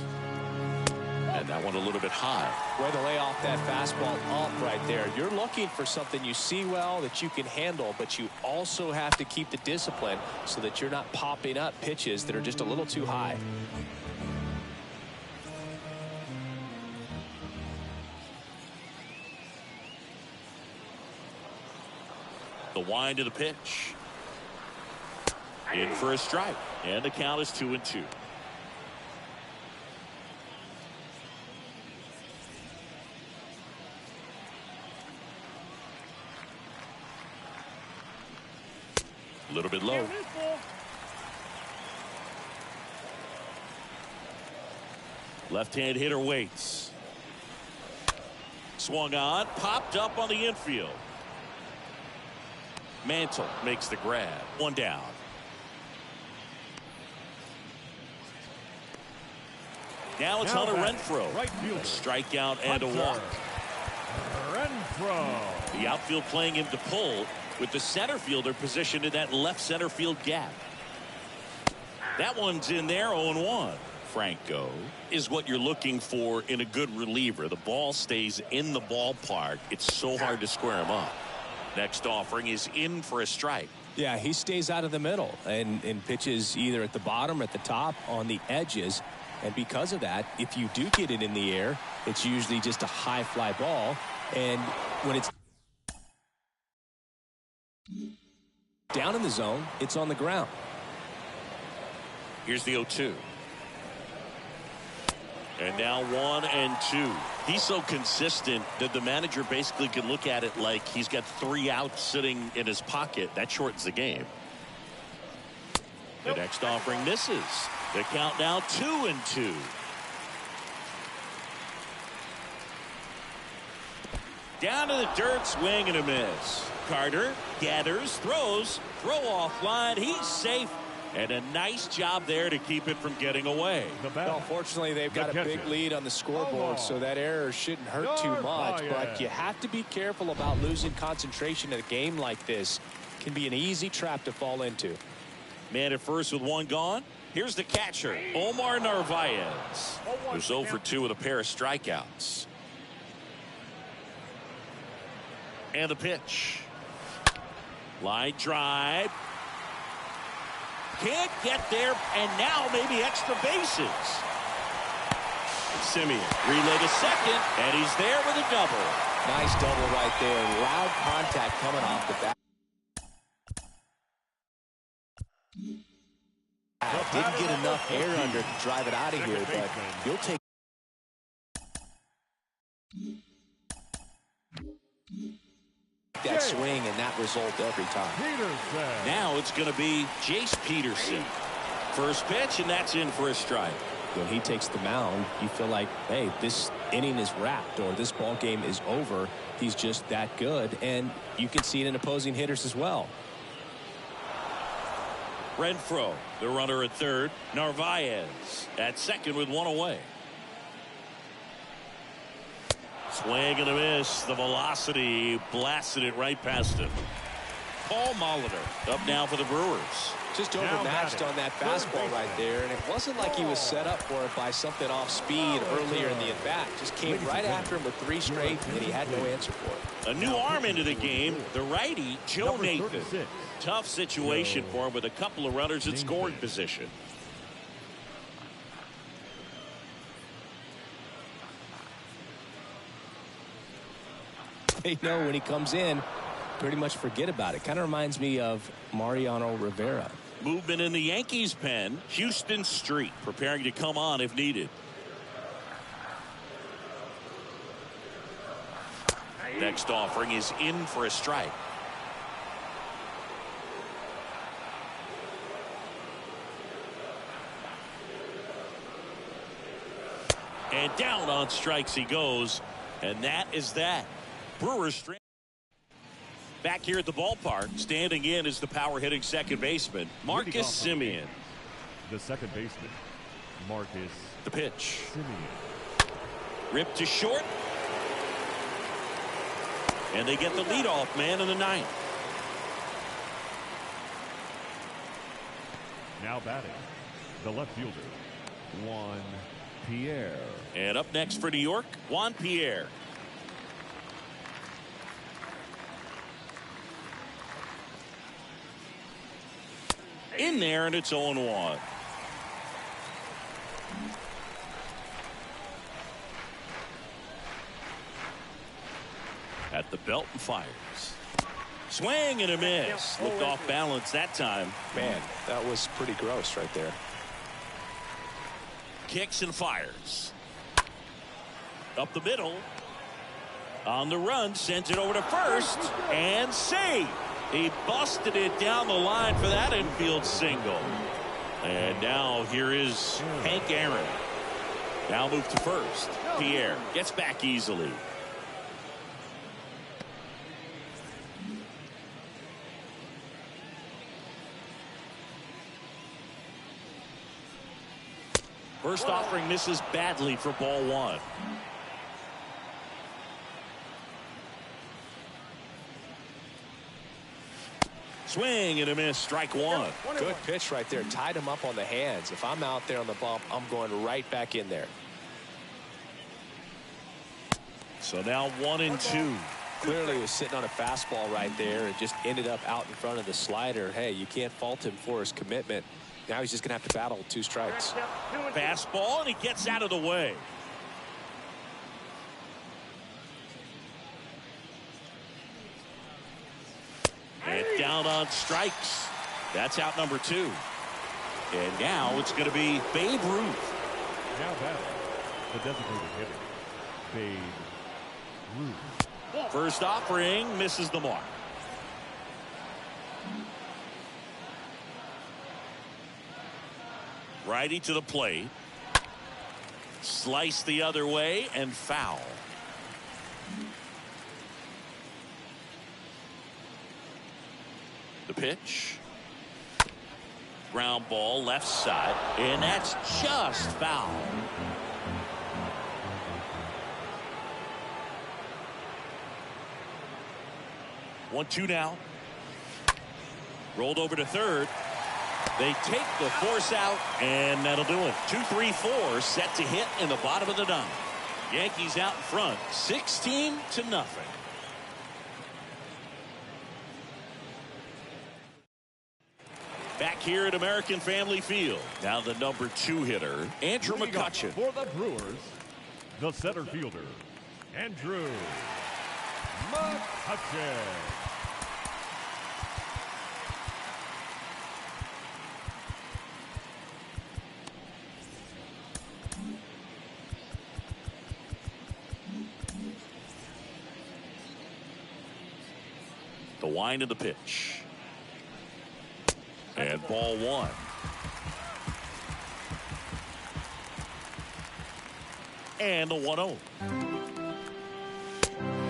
And that one a little bit high. Way to lay off that fastball up right there. You're looking for something you see well that you can handle, but you also have to keep the discipline so that you're not popping up pitches that are just a little too high. The wind of the pitch. In for a strike. And the count is 2-2. A little bit low. Left-hand hitter waits. Swung on, popped up on the infield. Mantle makes the grab. One down. Now it's Hunter Renfroe. Right fielder. Strikeout and a walk. Renfroe. The outfield playing him to pull, with the center fielder positioned in that left center field gap. That one's in there, 0-1. Franco is what you're looking for in a good reliever. The ball stays in the ballpark. It's so hard to square him up. Next offering is in for a strike. Yeah, he stays out of the middle and pitches either at the bottom or at the top on the edges. And because of that, if you do get it in the air, it's usually just a high fly ball. And when it's down in the zone, it's on the ground. Here's the 0-2. And now 1-2. He's so consistent that the manager basically can look at it like he's got 3 outs sitting in his pocket. That shortens the game. The next offering misses. The count now 2-2. Down to the dirt, swing and a miss. Carter gathers, throws, throw off line. He's safe. And a nice job there to keep it from getting away. Well, fortunately, they've got a big lead on the scoreboard, so that error shouldn't hurt too much. But you have to be careful about losing concentration in a game like this. It can be an easy trap to fall into. Man at first with 1 gone. Here's the catcher, Omar Narvaez, who's 0 for 2 with a pair of strikeouts. And the pitch. Line drive. Can't get there, and now maybe extra bases. Simeon relay to second, and he's there with a double. Nice double right there. Loud contact coming off the bat. Didn't get enough air under to drive it out of here, but you'll take that swing and that result every time. Now it's going to be Jace Peterson. First pitch, and that's in for a strike. When he takes the mound, you feel like, hey, this inning is wrapped or this ball game is over. He's just that good, and you can see it in opposing hitters as well. Renfroe, the runner at third. Narvaez at second with 1 away. Swing and a miss. The velocity blasted it right past him. Paul Molitor up now for the Brewers. Just overmatched on that fastball right there, and it wasn't like he was set up for it by something off speed earlier in the at-bat. Just came right after him with 3 straight, and he had no answer for it. A new arm into the game, the righty, Joe Nathan. Tough situation for him with a couple of runners in scoring position. They know when he comes in, pretty much forget about it. Kind of reminds me of Mariano Rivera. Movement in the Yankees pen. Houston Street preparing to come on if needed. Next offering is in for a strike. And down on strikes he goes. And that is that. Brewers back here at the ballpark. Standing in is the power hitting second baseman, Marcus Simeon. The second baseman, Marcus. The pitch. Simeon. Ripped to short. And they get the leadoff man in the 9th. Now batting, the left fielder, Juan Pierre. And up next for New York, Juan Pierre. In there, and it's 0-1. At the belt and fires. Swing and a miss. Looked off balance that time. Man, that was pretty gross right there. Kicks and fires. Up the middle. On the run, sends it over to first. And save. He busted it down the line for that infield single. And now here is Hank Aaron. Now move to first. Pierre gets back easily. First offering misses badly for ball one. Swing and a miss, strike one. Good pitch right there. Tied him up on the hands. If I'm out there on the bump, I'm going right back in there. So now 1-2. Clearly was sitting on a fastball right there and just ended up out in front of the slider. Hey, you can't fault him for his commitment. Now he's just going to have to battle 2 strikes. Fastball, and he gets out of the way. And down on strikes. That's out number 2. And now it's going to be Babe Ruth. Now batting, the designated hitter, Babe Ruth. First offering misses the mark. Righty to the plate. Slice the other way and foul. The pitch. Ground ball left side, and that's just foul. One, two now. Rolled over to third. They take the force out, and that'll do it. 2-3-4 set to hit in the bottom of the ninth. Yankees out in front, 16-0. Back here at American Family Field. Now the number 2 hitter, Andrew McCutchen. For the Brewers, the center fielder, Andrew McCutchen. The wind of the pitch. And ball one. And the 1-0.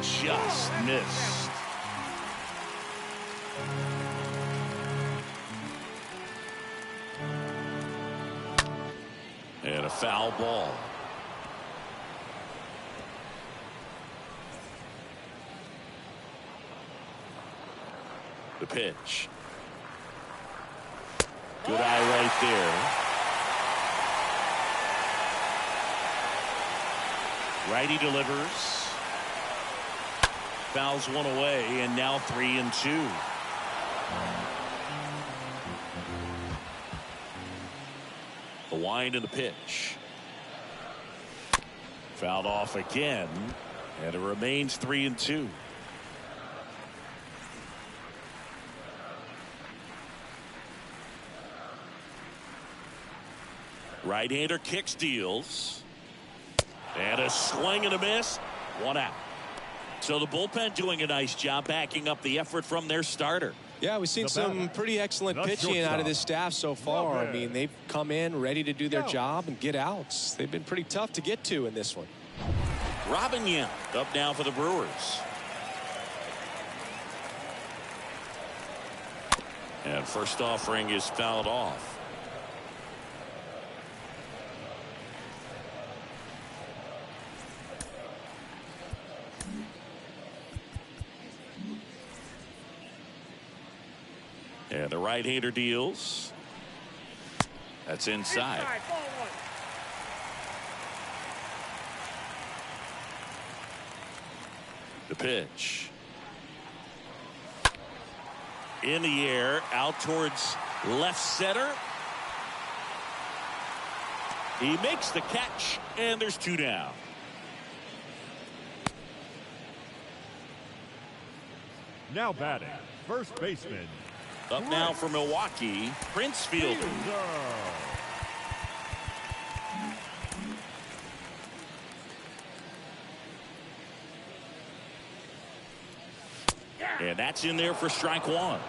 Just missed. And a foul ball. The pitch. Good eye right there. Righty delivers. Fouls one away, and now 3-2. The wind of the pitch. Fouled off again, and it remains 3-2. Right-hander kicks, deals. And a swing and a miss. 1 out. So the bullpen doing a nice job backing up the effort from their starter. Yeah, we've seen some pretty excellent pitching out of this staff so far. I mean, they've come in ready to do their job and get outs. They've been pretty tough to get to in this one. Robin Young up now for the Brewers. And first offering is fouled off. And the right-hander deals. That's inside. The pitch. In the air, out towards left center. He makes the catch, and there's 2 down. Now batting, first baseman. Up now for Milwaukee, Prince Fielder. And that's in there for strike 1.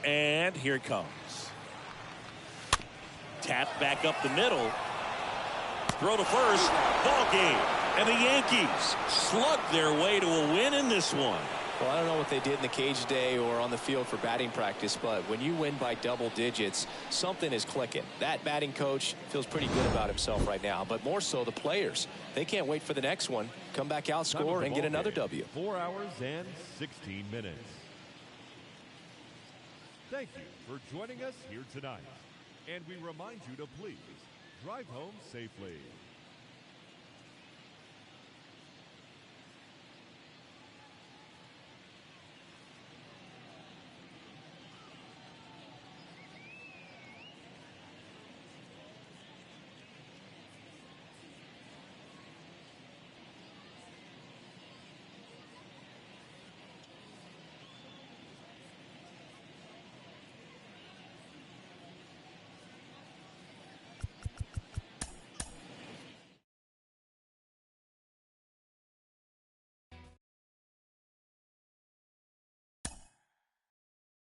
And here it comes. Tap back up the middle. Throw to first. Ball game. And the Yankees slug their way to a win in this one. Well, I don't know what they did in the cage today or on the field for batting practice, but when you win by double digits, something is clicking. That batting coach feels pretty good about himself right now, but more so the players. They can't wait for the next one. Come back out, score, and get another W. 4 hours and 16 minutes. Thank you for joining us here tonight. And we remind you to please drive home safely.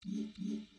Mm-hmm.